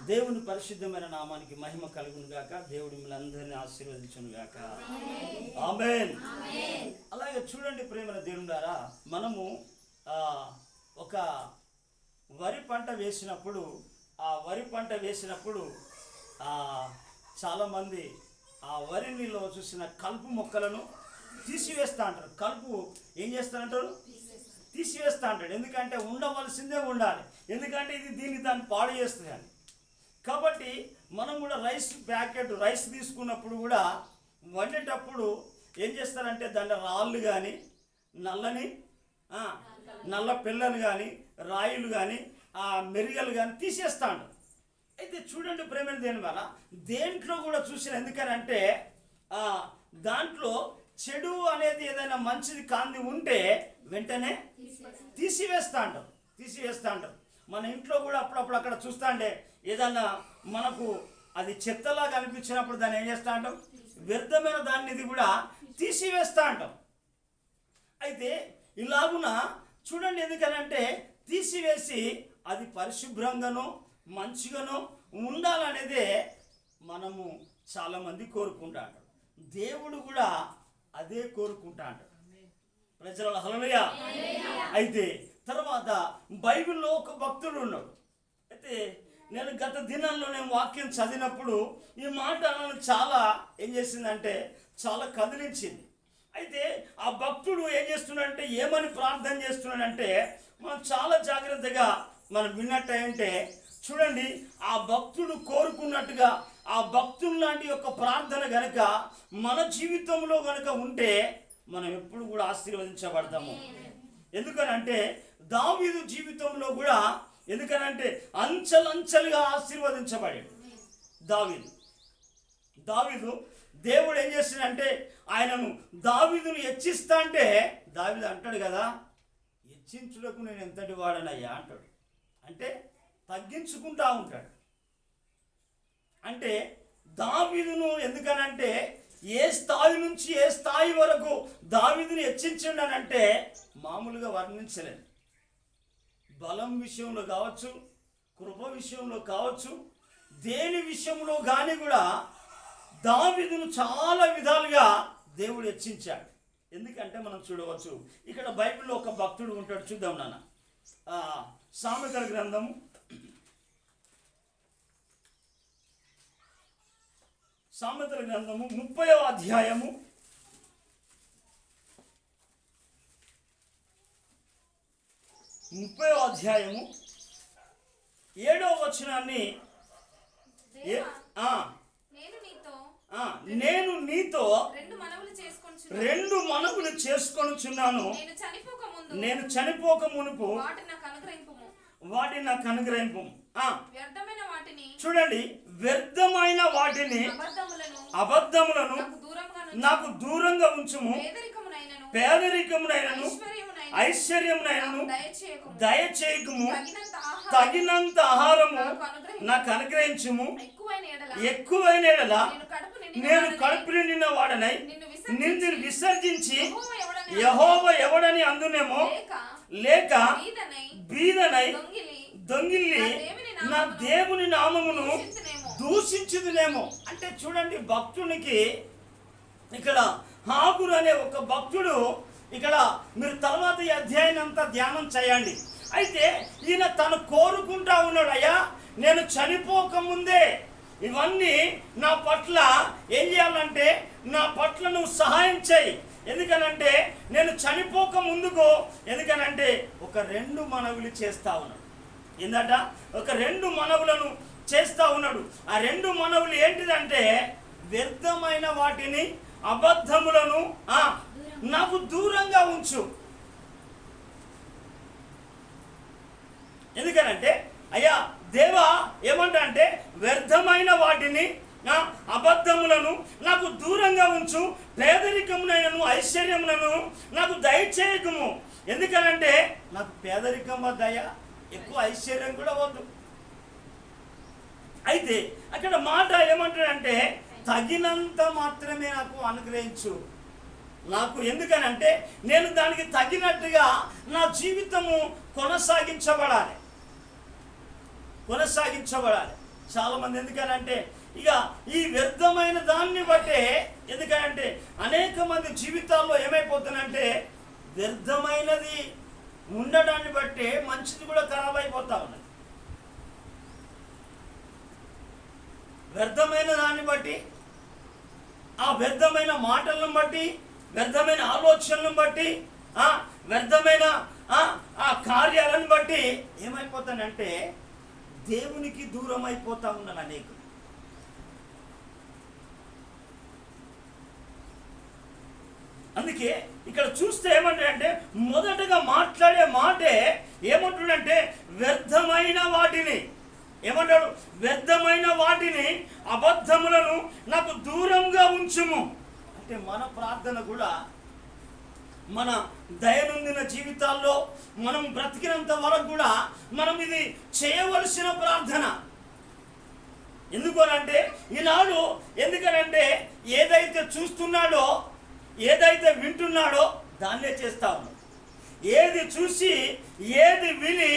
దేవుని పరిశుద్ధమైన నామానికి మహిమ కలుగును గాక. దేవుడు మిమ్మల్ని అందరినీ ఆశీర్వదించును గాక. ఆమేన్. అలాగే చూడండి ప్రేమల దేవుడారా, మనము ఒక వరి పంట వేసినప్పుడు చాలామంది ఆ వరి నీళ్ళలో చూసిన కలుపు మొక్కలను తీసివేస్తూ అంటారు. కలుపు ఏం చేస్తారంటారు? తీసివేస్తూ అంటాడు. ఎందుకంటే ఉండవలసిందే ఉండాలి, ఎందుకంటే ఇది దీన్ని దాన్ని పాడు చేస్తుంది అని. కాబట్టి మనం కూడా రైస్ తీసుకున్నప్పుడు కూడా వండేటప్పుడు ఏం చేస్తారంటే దాంట్లో రాళ్ళు కానీ నల్ల పిల్లలు కానీ రాయిలు కానీ మెరిగలు కానీ తీసేస్తాడు. అయితే చూడండి ప్రేమ దేని వల్ల దేంట్లో కూడా చూసిన, ఎందుకనంటే దాంట్లో చెడు అనేది ఏదైనా మంచిది కాంది ఉంటే వెంటనే తీసివేస్తా అంటారు. మన ఇంట్లో కూడా అప్పుడప్పుడు అక్కడ చూస్తా అంటే ఏదన్నా మనకు అది చెత్తలాగా అనిపించినప్పుడు దాన్ని ఏం చేస్తా అంటాం? వ్యర్థమైన దాన్ని కూడా తీసివేస్తా అంటాం. అయితే ఇలాగున చూడండి, ఎందుకనంటే తీసివేసి అది పరిశుభ్రంగానో మంచిగానో ఉండాలనేదే మనము చాలామంది కోరుకుంటా అంటారు. దేవుడు కూడా అదే కోరుకుంటా అంటాడు. ప్రజల హల్లెలూయా. అయితే తర్వాత బైబిల్లో ఒక భక్తుడు ఉన్నాడు. అయితే నేను గత దినాల్లో వాక్యం చదివినప్పుడు ఈ మాట నన్ను చాలా ఏం చేసిందంటే చాలా కదిలించింది. అయితే ఆ భక్తుడు ఏం చేస్తున్నాడంటే, ఏమని ప్రార్థన చేస్తున్నాడంటే, మనం చాలా జాగ్రత్తగా మనం విన్నట్టంటే చూడండి, ఆ భక్తుడు కోరుకున్నట్టుగా ఆ భక్తుడు లాంటి యొక్క ప్రార్థన గనక మన జీవితంలో గనక ఉంటే మనం ఎప్పుడు కూడా ఆశీర్వదించబడతాము. ఎందుకనంటే దావీదు జీవితంలో కూడా, ఎందుకనంటే అంచెలంచెలుగా ఆశీర్వదించబడాడు దావీదు. దేవుడు ఏం చేస్తాడంటే ఆయనను దావీదును హెచ్చిస్తా అంటే దావీదు అంటాడు కదా, హెచ్చించుటకు నేను ఎంతటి వాడనయ్యా అంటాడు. అంటే తగ్గించుకుంటా ఉంటాడు. అంటే దావీదును ఎందుకనంటే ఏ స్థాయి నుంచి ఏ స్థాయి వరకు దావీదుని హెచ్చించాడనంటే మామూలుగా వర్ణించలేదు. బలం విషయంలో కావచ్చు, కృప విషయంలో కావచ్చు, దేని విషయంలో కానీ కూడా దావీదును చాలా విధాలుగా దేవుడు హెచ్చించాడు. ఎందుకంటే మనం చూడవచ్చు, ఇక్కడ బైబిల్లో ఒక భక్తుడు ఉంటాడు. చూద్దాం నాన్న. సామెతల గ్రంథము 30వ అధ్యాయము 7వ వచనాన్ని, నేను నీతో రెండు మనవులు చేసుకొనుచున్నాను, నేను చనిపోక మునుపు వాటిని నాకు అనుగ్రహింపు. చూడండి, వ్యర్థమైన వాటిని అబద్ధములను నాకు దూరంగా ఉంచుము, పేదరికమునైనను ఐశ్వర్యమునైనను దయచేయకుము, తగినంత ఆహారము నాకు అనుగ్రహించుము, ఎక్కువైన ఎడల నేను కడుపు నిండిన వాడనై నిన్ను విసర్జించి యెహోవా ఎవడని అందునేమో, లేక బీదనై దొంగిల్లి నా దేవుని నామమును దూషించుదునేమో. అంటే చూడండి, భక్తునికి ఇక్కడ హాగురు అనే ఒక భక్తుడు, ఇక్కడ మీరు తర్వాత ఈ అధ్యాయం అంతా ధ్యానం చేయండి. అయితే ఈయన తను కోరుకుంటా ఉన్నాడు, అయ్యా నేను చనిపోకముందే ఇవన్నీ నా పట్ల ఏం చేయాలంటే నా పట్ల నువ్వు సహాయం చేయి. ఎందుకనంటే నేను చనిపోక ముందుకు, ఎందుకనంటే ఒక 2 మనవులు చేస్తా ఉన్నాడు. ఏందట? ఒక 2 మనవులను చేస్తా ఉన్నాడు. ఆ 2 మనవులు ఏంటిదంటే, వ్యర్థమైన వాటిని అబద్ధములను నాకు దూరంగా ఉంచు. ఎందుకనంటే అయ్యా దేవా ఏమంటా అంటే, వ్యర్థమైన వాటిని అబద్ధములను నాకు దూరంగా ఉంచు, పేదరికమునైనను ఐశ్వర్యములను నాకు దయచేయకము. ఎందుకనంటే నాకు పేదరికం దయ, ఎక్కువ ఐశ్వర్యం కూడా వద్దు. అయితే అక్కడ మాట ఏమంటాడంటే, తగినంత మాత్రమే నాకు అనుగ్రహించు నాకు. ఎందుకనంటే నేను దానికి తగినట్టుగా నా జీవితము కొనసాగించబడాలి. కొనసాగించబడాలి. చాలామంది ఎందుకనంటే ఇక ఈ వ్యర్థమైన దాన్ని బట్టే, ఎందుకంటే అనేక మంది జీవితాల్లో ఏమైపోతుందంటే వ్యర్థమైనది ఉండడాన్ని బట్టే మంచిది కూడా ఖరాబ్ అయిపోతా ఉన్నది. వ్యర్థమైన దాన్ని బట్టి, ఆ వ్యర్థమైన మాటలను బట్టి, వ్యర్థమైన ఆలోచనలను బట్టి, వ్యర్థమైన ఆ కార్యాలను బట్టి ఏమైపోతానంటే దేవునికి దూరం అయిపోతా ఉన్నాను అనేకులు. అందుకే ఇక్కడ చూస్తే ఏమంటాడంటే మొదటగా మాట్లాడే మాటే ఏమంటాడంటే వ్యర్థమైన వాటిని ఏమంటాడు, వ్యర్థమైన వాటిని అబద్ధములను నాకు దూరంగా ఉంచుము. అంటే మన ప్రార్థన కూడా మన దైనందిన జీవితాల్లో మనం బ్రతికినంత వరకు కూడా మనం ఇది చేయవలసిన ప్రార్థన. ఎందుకనంటే ఈనాడు ఎందుకనంటే ఏదైతే చూస్తున్నాడో, ఏదైతే వింటున్నాడో దాన్నే చేస్తా ఉన్నాడు. ఏది చూసి, ఏది విని,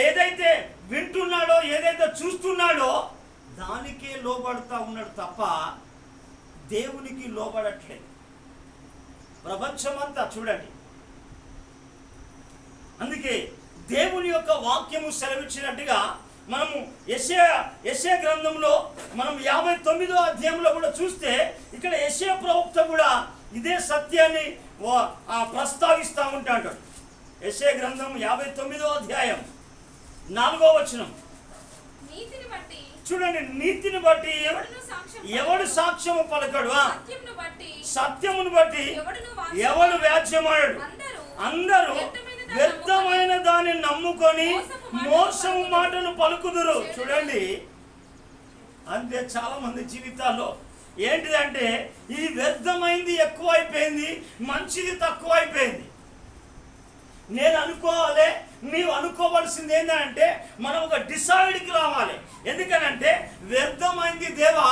ఏదైతే వింటున్నాడో, ఏదైతే చూస్తున్నాడో దానికే లోబడుతూ ఉన్నాడు తప్ప దేవునికి లోబడట్లేదు. ప్రపంచమంతా చూడండి. అందుకే దేవుని యొక్క వాక్యము సెలవిచ్చినట్టుగా మనము యెషయా గ్రంథంలో మనం 59వ అధ్యాయంలో కూడా చూస్తే ఇక్కడ యెషయా ప్రవక్త కూడా ఇదే సత్యాన్ని ప్రస్తావిస్తూ ఉంటాడు. యెషయా గ్రంథం 59వ అధ్యాయం 4వ వచనం చూడండి. నీతిని బట్టి ఎవడు సాక్ష్యము పలకడు, సత్యమును బట్టి ఎవడు వ్యాజ్యమాడు. అందరూ వ్యర్థమైన దాన్ని నమ్ముకొని మోసము మాటను పలుకుదురు. చూడండి, అంతే చాలా మంది జీవితాల్లో ఏంటిదంటే ఈ వ్యర్థమైంది ఎక్కువైపోయింది, మంచిది తక్కువైపోయింది. నేను అనుకోవాలి, నీవు అనుకోవాల్సింది ఏంటంటే మనం ఒక డిసైడ్కి రావాలి. ఎందుకనంటే వ్యర్థమైంది దేవా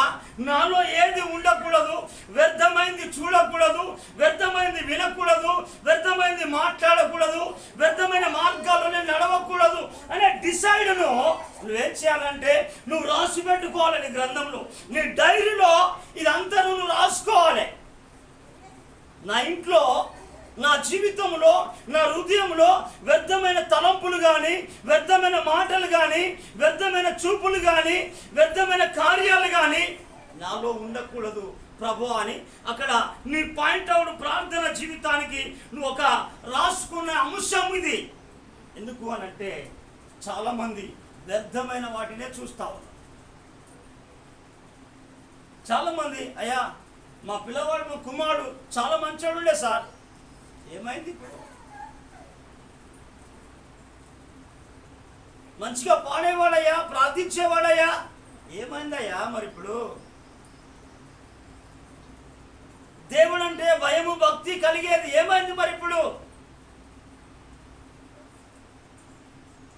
నాలో ఏది ఉండకూడదు, వ్యర్థమైంది చూడకూడదు, వ్యర్థమైంది వినకూడదు, వ్యర్థమైంది మాట్లాడకూడదు, వ్యర్థమైన మార్గాల్లోనే నడవకూడదు అనే డిసైడ్ను నువ్వేం చేయాలంటే నువ్వు రాసి పెట్టుకోవాలి. నీ గ్రంథంలో, నీ డైరీలో ఇదంతా నువ్వు రాసుకోవాలి. నా ఇంట్లో, నా జీవితంలో, నా హృదయంలో వ్యర్థమైన తలంపులు కానీ, వ్యర్థమైన మాటలు కానీ, వ్యర్థమైన చూపులు కానీ, వ్యర్థమైన కార్యాలు కానీ నాలో ఉండకూడదు ప్రభు అని అక్కడ నీ పాయింట్ అవుట్ ప్రార్థన జీవితానికి నువ్వు ఒక రాసుకున్న అంశం ఇది. ఎందుకు అనంటే చాలామంది వ్యర్థమైన వాటినే చూస్తా ఉన్నారు. చాలామంది అయ్యా మా పిల్లవాడు, మా కుమారుడు చాలా మంచోడుండే సార్, ఏమైంది ఇప్పుడు? మంచిగా పాడేవాడయ్యా, ప్రార్థించేవాడయ్యా, ఏమైందయ్యా మరి ఇప్పుడు? దేవుడు అంటే భయము భక్తి కలిగేది, ఏమైంది మరి ఇప్పుడు?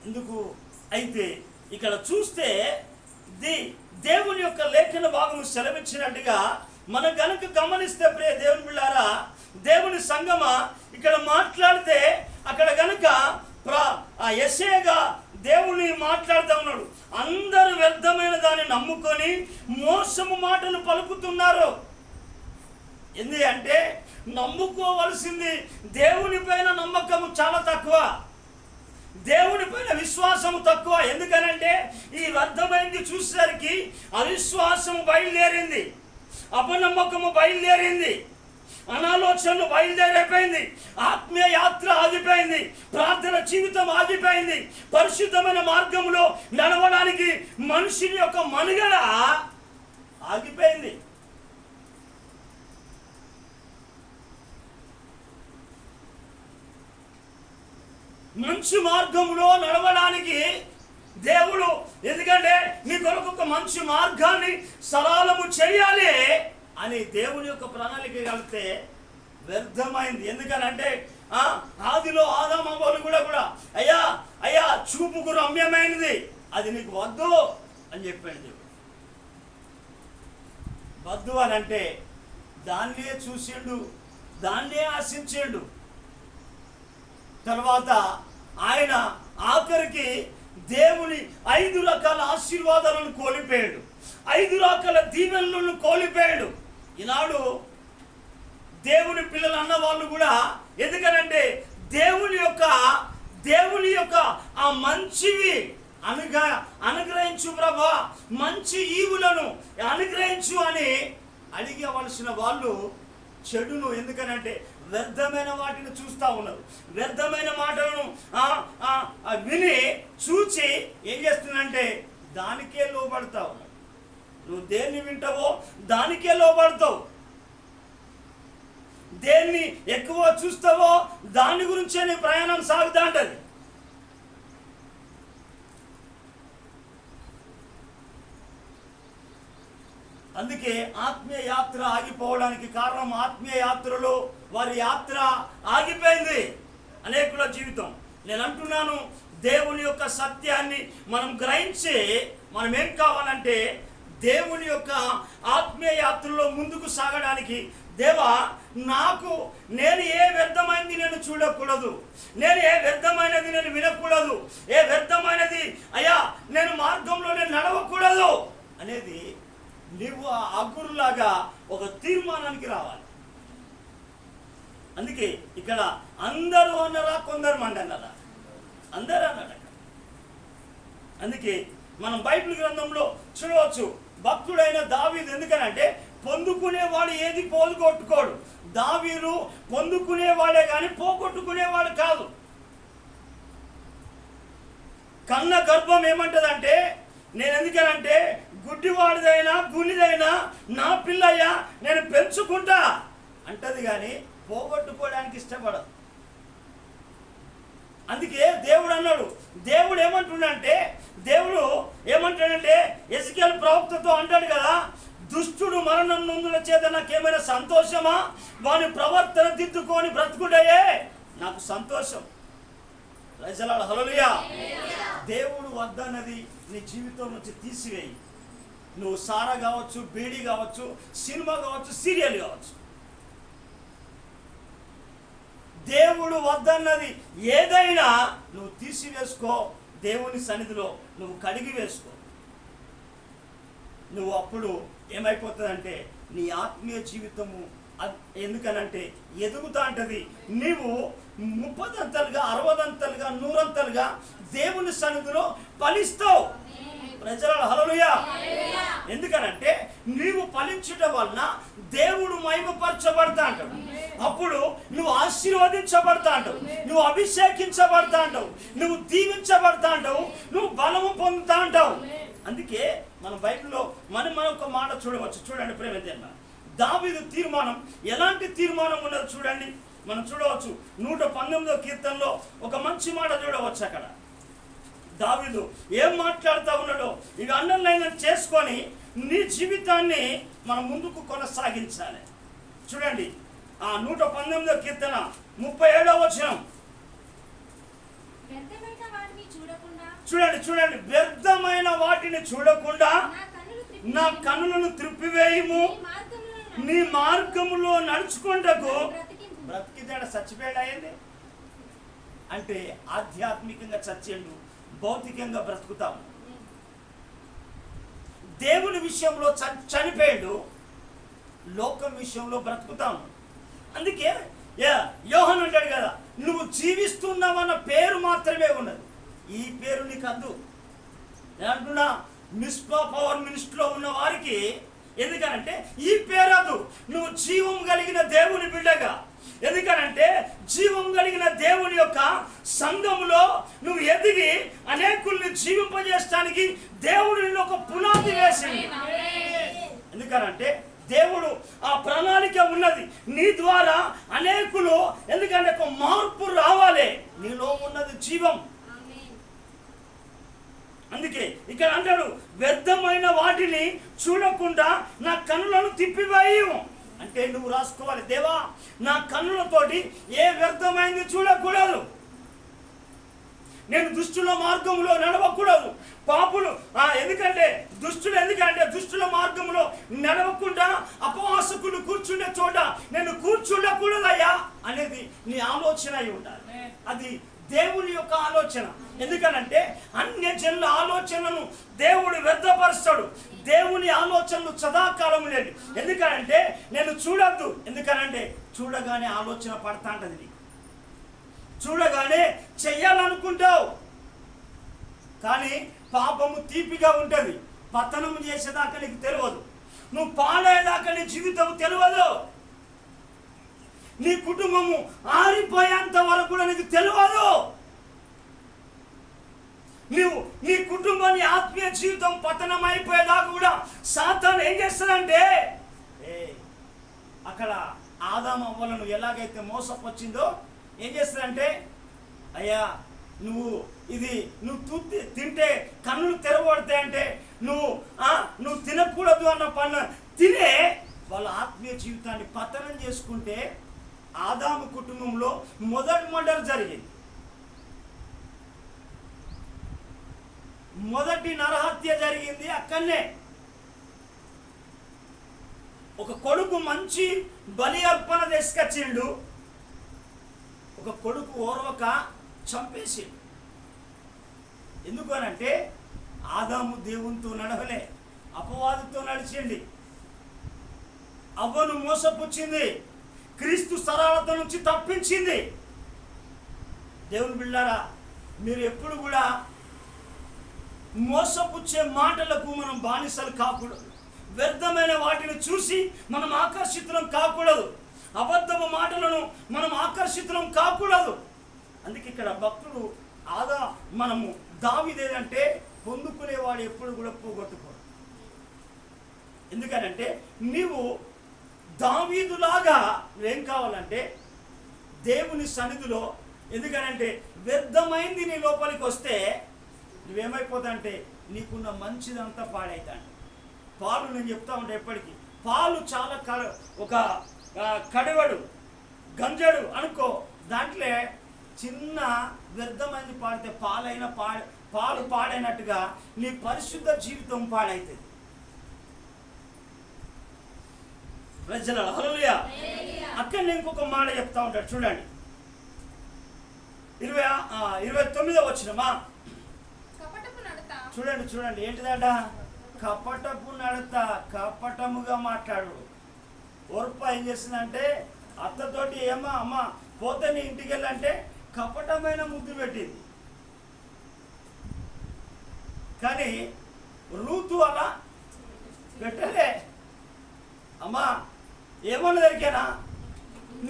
ఎందుకు అయితే ఇక్కడ చూస్తే దేవుని యొక్క లేఖన భాగము సెలవిచ్చినట్టుగా మనం గనుక గమనిస్తే ప్రియ దేవుని బిడ్డలారా, దేవుని సంగమా ఇక్కడ మాట్లాడితే అక్కడ గనుక యెషయా దేవుని మాట్లాడుతూ ఉన్నాడు. అందరూ వ్యర్థమైన దాన్ని నమ్ముకొని మోసము మాటలు పలుకుతున్నారు. ఎందుకు అంటే నమ్ముకోవలసింది దేవుని పైన నమ్మకము చాలా తక్కువ, దేవుని పైన విశ్వాసము తక్కువ. ఎందుకనంటే ఈ వ్యర్థమైంది చూసేసరికి అవిశ్వాసము బయలుదేరింది, అపనమ్మకము బయలుదేరింది, అనాలోచనలు బయలుదేరైపోయింది, ఆత్మీయ యాత్ర ఆగిపోయింది, ప్రార్థన జీవితం ఆగిపోయింది, పరిశుద్ధమైన మార్గంలో నడవడానికి మనుషుని యొక్క మనుగడ ఆగిపోయింది. మంచి మార్గంలో నడవడానికి దేవుడు, ఎందుకంటే నీ కొరకు ఒక మంచి మార్గాన్ని సరళము చేయాలి అని దేవుని యొక్క ప్రణాళిక కలిపితే వ్యర్థమైంది. ఎందుకనంటే ఆదిలో ఆదాము అవ్వలు కూడా అయ్యా అయ్యా చూపుకు రమ్యమైనది, అది నీకు వద్దు అని చెప్పాడు దేవుడు. వద్దు అని అంటే దాన్నే చూసిండు, దాన్నే ఆశించిండు. తర్వాత ఆయన ఆఖరికి దేవుని 5 రకాల ఆశీర్వాదాలను కోల్పోయాడు, 5 రకాల దీవెనలను కోల్పోయాడు. ఈనాడు దేవుని పిల్లలు అన్న వాళ్ళు కూడా ఎందుకనంటే దేవుని యొక్క ఆ మంచివి అనుగ్రహించు ప్రభా, మంచి ఈవులను అనుగ్రహించు అని అడిగవలసిన వాళ్ళు చెడును ఎందుకనంటే వ్యర్థమైన వాటిని చూస్తూ ఉన్నారు. వ్యర్థమైన మాటలను విని చూచి ఏం చేస్తుందంటే దానికే లోబడతా ఉన్నారు. నువ్వు దేన్ని వింటావో దానికే లోబడతావు, దేన్ని ఎక్కువ చూస్తావో దాని గురించే నీ ప్రయాణం సాగుతా ఉంటుంది. అందుకే ఆత్మీయ యాత్ర ఆగిపోవడానికి కారణం, ఆత్మీయ యాత్రలో వారి యాత్ర ఆగిపోయింది అనేకుల జీవితం. నేను అంటున్నాను, దేవుని యొక్క సత్యాన్ని మనం గ్రహించి మనం ఏం కావాలంటే దేవుని యొక్క ఆత్మీయ యాత్రలో ముందుకు సాగడానికి, దేవా నేను ఏ వ్యర్థమైనది నేను చూడకూడదు, నేను ఏ వ్యర్థమైనది నేను వినకూడదు, ఏ వ్యర్థమైనది అయ్యా నేను మార్గంలో నేను నడవకూడదు అనేది నువ్వు ఆ అగ్గురులాగా ఒక తీర్మానానికి రావాలి. అందుకే ఇక్కడ అందరూ అన్నారా, కొందరు మంది అన్నారా? అందరూ అన్నాడు. అందుకే మనం బైబిల్ గ్రంథంలో చూడవచ్చు, భక్తుడైన దావీదు ఎందుకనంటే పొందుకునేవాడు ఏది పోగొట్టుకోడు. దావీదు పొందుకునేవాడే కానీ పోగొట్టుకునేవాడు కాదు. కన్న గర్భం ఏమంటదంటే, నేను ఎందుకనంటే గుడ్డివాడిదైనా గునిదైనా నా పిల్లయ్యా నేను పెంచుకుంటా అంటది కానీ పోగొట్టుకోవడానికి ఇష్టపడదు. అందుకే దేవుడు అన్నాడు, దేవుడు ఏమంటాడంటే ఎజికేలు ప్రవక్తతో అంటాడు కదా, దుష్టుడు మరణం నొందుల చేత నాకేమైనా సంతోషమా, వాని ప్రవర్తన దిద్దుకొని బ్రతుకుడయే నాకు సంతోషం. హల్లెలూయా. దేవుడు వద్దన్నది నీ జీవితం నుంచి తీసివేయి. నువ్వు సారా కావచ్చు, బీడీ కావచ్చు, సినిమా కావచ్చు, సీరియల్ కావచ్చు, దేవుడు వద్దన్నది ఏదైనా నువ్వు తీసివేసుకో. దేవుని సన్నిధిలో నువ్వు కడిగి వేసుకో. నువ్వు అప్పుడు ఏమైపోతుందంటే నీ ఆత్మీయ జీవితము ఎందుకనంటే ఎదుగుతా అంటది. నీవు 30 అంతలుగా 60 అంతలుగా 100 అంతలుగా దేవుని సన్నిధిలో ఫలిస్తావు. ప్రజలు హల్లెలూయా. ఎందుకనంటే నీవు ఫలించడం వలన దేవుడు మహిమపరచబడతా అంటాడు. అప్పుడు నువ్వు ఆశీర్వదించబడతా అంటావు, నువ్వు అభిషేకించబడతా అంటావు, నువ్వు దీవించబడతా అంటావు, నువ్వు బలము పొందుతా అంటావు. అందుకే మన బైబిల్లో మనం ఒక మాట చూడవచ్చు. చూడండి ప్రేమ, దావీదు తీర్మానం ఎలాంటి తీర్మానం ఉన్నదో చూడండి. మనం చూడవచ్చు 119వ కీర్తనలో ఒక మంచి మాట చూడవచ్చు. అక్కడ దావీదు ఏం మాట్లాడుతూ ఉన్నాడో ఇవి అండర్లైన్ చేసుకొని నీ జీవితాన్ని మనం ముందుకు కొనసాగించాలి. చూడండి ఆ 119వ కీర్తన 37వ వచనం చూడండి. వ్యర్థమైన వాటిని చూడకుండా నా కన్నులను త్రిప్పివేయము, నీ మార్గములో నడుచుకుంటకు బ్రతికిదాడ చచ్చిపోయాడు అయింది అంటే ఆధ్యాత్మికంగా చచ్చేండు, భౌతికంగా బ్రతుకుతాము. దేవుని విషయంలో చనిపోయాడు, లోకం విషయంలో బ్రతుకుతాము. అందుకే యోహాను అంటాడు కదా, నువ్వు జీవిస్తున్నావన్న పేరు మాత్రమే ఉన్నది, ఈ పేరు నీకు అద్దు. నేను అంటున్నా మిస్పా పవర్ మినిస్ట్రీలో ఉన్న వారికి ఎందుకనంటే ఈ పేరదు. నువ్వు జీవం కలిగిన దేవుని బిడ్డగా, ఎందుకనంటే జీవం కలిగిన దేవుని యొక్క సంఘములో నువ్వు ఎదిగి అనేకుల్ని జీవింపజేయడానికి దేవుడు ఒక పునాది వేసింది. ఎందుకనంటే దేవుడు ఆ ప్రణాళిక ఉన్నది నీ ద్వారా అనేకులు, ఎందుకంటే ఒక మార్పు రావాలి, నీలో ఉన్నది జీవం. అందుకే ఇక్కడ అంటాడు, వ్యర్థమైన వాటిని చూడకుండా నా కన్నులను తిప్పివేయు అంటే నువ్వు రాసుకోవాలి, దేవా నా కన్నులతోటి ఏ వ్యర్థమైంది చూడకూడదు, నేను దుష్టుల మార్గంలో నడవకూడదు. పాపులు ఎందుకంటే దుష్టుల మార్గంలో నడవకుండా అపవాసకులు కూర్చుండే చోట నేను కూర్చుండకూడదయ్యా అనేది నీ ఆలోచన అయి ఉండాలి. అది దేవుని యొక్క ఆలోచన. ఎందుకనంటే అన్యజనుల ఆలోచనలను దేవుడు వ్యర్థపరుస్తాడు. దేవుని ఆలోచనలు సదాకాలం లేదు. ఎందుకనంటే నేను చూడొద్దు, ఎందుకనంటే చూడగానే ఆలోచన పడతా ఉంటుంది, నీకు చూడగానే చెయ్యాలనుకుంటావు. కానీ పాపము తీపిగా ఉంటుంది, పతనం చేసేదాకా నీకు తెలియదు, నువ్వు పాడేదాకా నీ జీవితం తెలియదు, నీ కుటుంబము ఆరిపోయేంత వరకు కూడా నీకు తెలియదు. నువ్వు నీ కుటుంబాన్ని ఆత్మీయ జీవితం పతనం అయిపోయేదాకా కూడా సాతాను ఏం చేస్తాడంటే అక్కడ ఆదాము అవ్వలను ఎలాగైతే మోసపొచ్చిందో ఏం చేస్తాడంటే, అయ్యా నువ్వు తింటే కన్నులు తెరవబడతాయంటే నువ్వు తినకూడదు అన్న పన్ను తినే వాళ్ళ ఆత్మీయ జీవితాన్ని పతనం చేసుకుంటే ఆదాము కుటుంబంలో మొదటి మర్డర్ జరిగింది, మొదటి నరహత్య జరిగింది అక్కడనే. ఒక కొడుకు మంచి బలి అర్పణ తీసుకొచ్చిండు, ఒక కొడుకు ఓర్వక చంపేసి. ఎందుకు అనంటే ఆదాము దేవునితో నడవలే, అపవాదుతో నడిచింది, అవ్వను మోసపుచ్చింది, క్రీస్తు సరళత నుంచి తప్పించింది. దేవుని బిడ్డలారా, మీరు ఎప్పుడు కూడా మోసపుచ్చే మాటలకు మనం బానిసలు కాకూడదు, వ్యర్థమైన వాటిని చూసి మనం ఆకర్షితులం కాకూడదు, అబద్ధపు మాటలను మనం ఆకర్షితులం కాకూడదు. అందుకే ఇక్కడ భక్తుడు మనము దావీదేదంటే పొందుకునేవాడు ఎప్పుడు కూడా పోగొట్టుకోడు. ఎందుకనంటే నీవు దావీదులాగా నువ్వేం కావాలంటే దేవుని సన్నిధిలో, ఎందుకనంటే వ్యర్థమైంది నీ లోపలికి వస్తే నువ్వేమైపోతాంటే నీకున్న మంచిదంతా పాడైతాంట. పాలు నేను చెప్తా ఉంటా ఎప్పటికీ, పాలు చాలా ఒక కడవడు గంజడు అనుకో, దాంట్లో చిన్న వ్యర్థమైంది పాడితే పాలు పాడైనట్టుగా నీ పరిశుద్ధ జీవితం పాడైతుంది. ప్రజల హల్లెలూయా. అక్కడ నేను ఇంకొక మాట చెప్తా ఉంటాడు, చూడండి 29వ వచనమా, చూడండి ఏంటిదట, కపటపు నడత, కపటముగా మాట్లాడు. ఓర్ప ఏం చేసిందంటే అత్తతోటి అమ్మ పోతే నీ ఇంటికి వెళ్ళంటే కపటమైన ముద్దు పెట్టింది. కానీ రూతు అలా పెట్టలే. అమ్మా ఏమన్నా దొరికానా,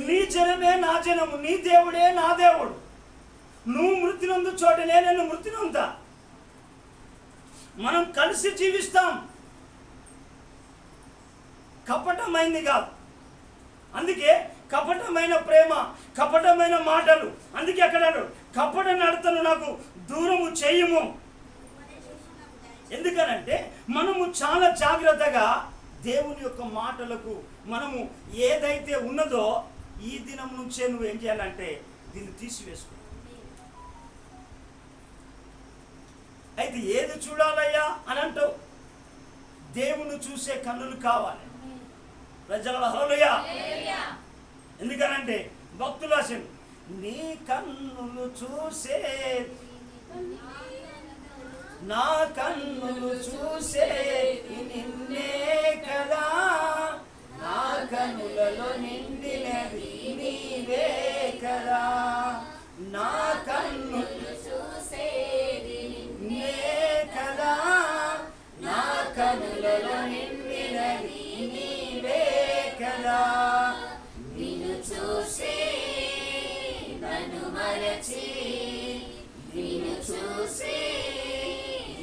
నీ జనమే నా జనము, నీ దేవుడే నా దేవుడు, నువ్వు మృతి నొందు చోటనే నేను మృతి నొందా, మనం కలిసి జీవిస్తాం. కపటమైంది కాదు. అందుకే కపటమైన ప్రేమ, కపటమైన మాటలు, అందుకే అక్కడ కపట నడతను నాకు దూరము చేయము. ఎందుకనంటే మనము చాలా జాగ్రత్తగా దేవుని యొక్క మాటలకు మనము ఏదైతే ఉన్నదో ఈ దినం నుంచే నువ్వు ఏం చేయాలంటే దీన్ని తీసివేసుకో. అయితే ఏది చూడాలయ్యా అని అంటావు, దేవుని చూసే కన్నులు కావాలి. ప్రజల హల్లెలూయా. ఎందుకనంటే భక్తులు అసలు నీ కన్నులు చూసే, నా కన్నులు చూసే నిన్నే కదా, నా కన్నులలో నిండినది నీవే కదా, నా కన్నులు చూసే నిన్నే కదా, నా కన్నులలో నిండినది నీవే కదా, నిన్ను చూసే నన్ను మరచి, నిన్ను చూసే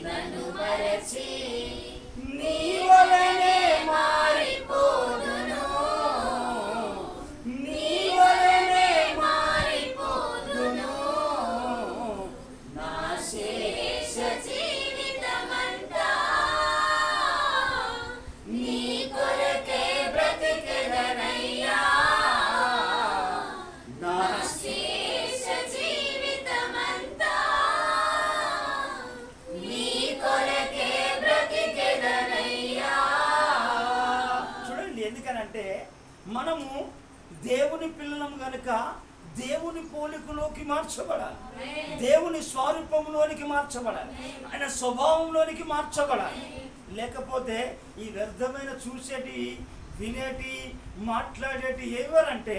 నన్ను మరచి, నీ వలనే మారిపోదును, నీ వలనే మారిపోదును, నా శేష జీవితమంతా నీ కొరకే బ్రతికెదనయ్యా, నా శేష జీవితమంతా నీ కొరకే బ్రతికెదనయ్యా. చూడండి, ఎందుకనంటే మనము దేవుని పిల్లలం గనుక దేవుని పోలికలోకి మార్చబడాలి, దేవుని స్వరూపంలోనికి మార్చబడాలి, ఆయన స్వభావంలోనికి మార్చబడాలి. లేకపోతే ఈ వ్యర్థమైన చూసేటి, వినేటి, మాట్లాడేటి ఎవరంటే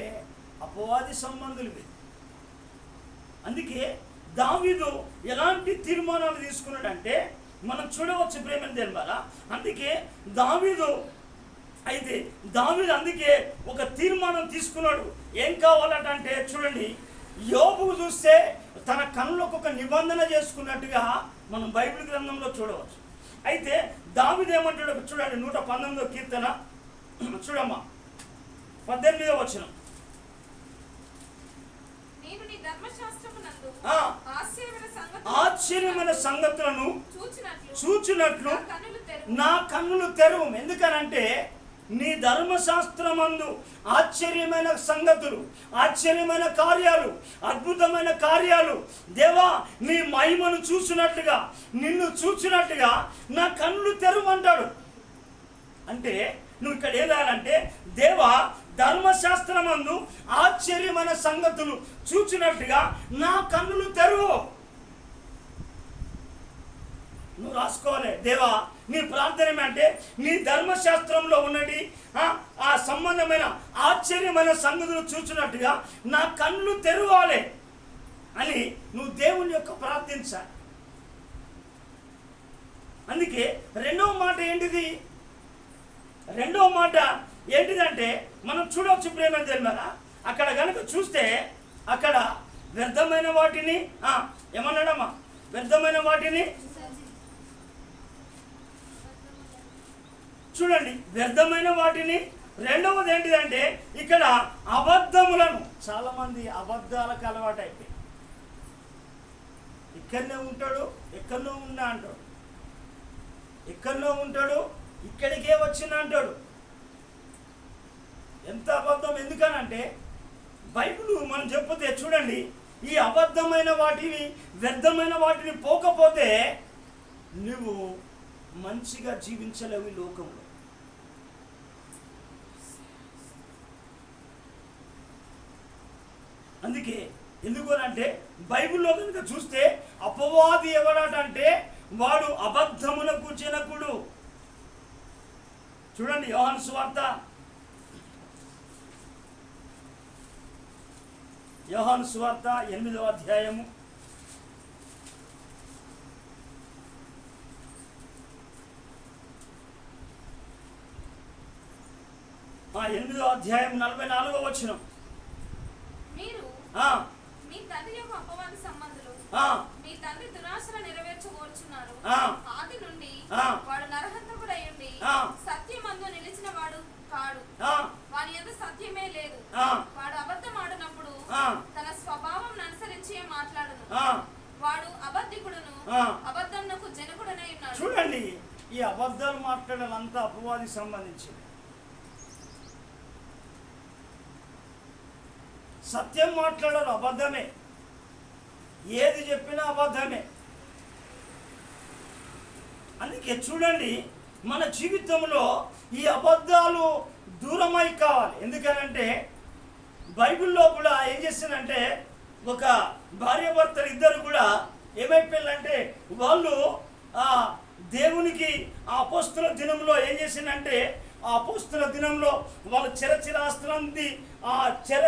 అపవాది సంబంధులు. అందుకే దావీదు ఎలాంటి తీర్మానాలు తీసుకున్నాడంటే మనం చూడవచ్చు ప్రేమని తెలియాలా. అందుకే దావీదు అందుకే ఒక తీర్మానం తీసుకున్నాడు. ఏం కావాలంటే చూడండి, యోబు చూస్తే తన కన్నులకు ఒక నిబంధన చేసుకున్నట్టుగా మనం బైబిల్ గ్రంథంలో చూడవచ్చు. అయితే దావీదు ఏమంటాడు చూడండి, 119వ కీర్తన చూడమ్మా, 18వ వచనం. ఆశ్చర్యమైన సంగతులను చూచినట్లు నా కన్నులు తెరువు. ఎందుకనంటే నీ ధర్మశాస్త్రమందు ఆశ్చర్యమైన సంగతులు, ఆశ్చర్యమైన కార్యాలు, అద్భుతమైన కార్యాలు, దేవా నీ మహిమను చూసినట్టుగా, నిన్ను చూసినట్టుగా నా కన్నులు తెరువంటాడు. అంటే నువ్వు ఇక్కడ ఏం రాయాలంటే, దేవా ధర్మశాస్త్రమందు ఆశ్చర్యమైన సంగతులు చూచినట్టుగా నా కన్నులు తెరువు. నువ్వు రాసుకోవాలి, దేవా నీ ప్రార్థన ఏమంటే నీ ధర్మశాస్త్రంలో ఉన్నది ఆ సంబంధమైన ఆశ్చర్యమైన సంగతులు చూచినట్టుగా నా కన్నులు తెరవాలి అని నువ్వు దేవుని యొక్క ప్రార్థించాలి. అందుకే రెండవ మాట ఏంటిదంటే మనం చూడవచ్చు ప్రేమ తెలియదా. అక్కడ కనుక చూస్తే అక్కడ వ్యర్థమైన వాటిని ఏమన్నాడమ్మా, వ్యర్థమైన వాటిని చూడండి, వ్యర్థమైన వాటిని. రెండవది ఏంటిదంటే ఇక్కడ అబద్ధములను. చాలా మంది అబద్ధాలకు అలవాటు అయిపోయి ఇక్కడనే ఉంటాడు, ఎక్కడనో ఉన్నా అంటాడు, ఎక్కడనో ఉంటాడు, ఇక్కడికే వచ్చిన అంటాడు. ఎంత అబద్ధం! ఎందుకనంటే బైబిల్ మనం చెప్పితే చూడండి, ఈ అబద్ధమైన వాటిని, వ్యర్థమైన వాటిని పోకపోతే నువ్వు మంచిగా జీవించలేవు ఈ లోకంలో. అందుకే ఎందుకనంటే బైబిల్లో కనుక చూస్తే అపవాది ఎవడటంటే వాడు అబద్ధమునకు జనకుడు. చూడండి యోహాను సువార్త 8వ అధ్యాయము 44వ వచనం. మీరు మీ తండ్రి యొక్క అపవాది సంబంధులు, మీ తండ్రి దురాశను నెరవేర్చగోరుచున్నారు. ఆది నుండి వాడు నరహంతకుడై ఉండి సత్యమందు నిలిచిన వాడు కాడు, వాని యందు సత్యమే లేదు. వాడు అబద్ధం ఆడినప్పుడు తన స్వభావం అనుసరించి మాట్లాడును. వాడు అబద్ధికుడును, అబద్ధమునకు జనకుడనై ఉన్నాడు. చూడండి, ఈ అబద్ధాలు మాట్లాడాలంతా అపవాదికి సంబంధించింది. సత్యం మాట్లాడాలి అబద్ధమే, ఏది చెప్పినా అబద్ధమే. అందుకే చూడండి, మన జీవితంలో ఈ అబద్ధాలు దూరమై కావాలి. ఎందుకనంటే బైబిల్లో కూడా ఏం చేసిందంటే ఒక భార్యాభర్తలు ఇద్దరు కూడా ఏమైపోయిందంటే వాళ్ళు దేవునికి ఆ అపోస్తుల దినంలో ఏం చేసిందంటే ఆ అపోస్తుల దినంలో వాళ్ళు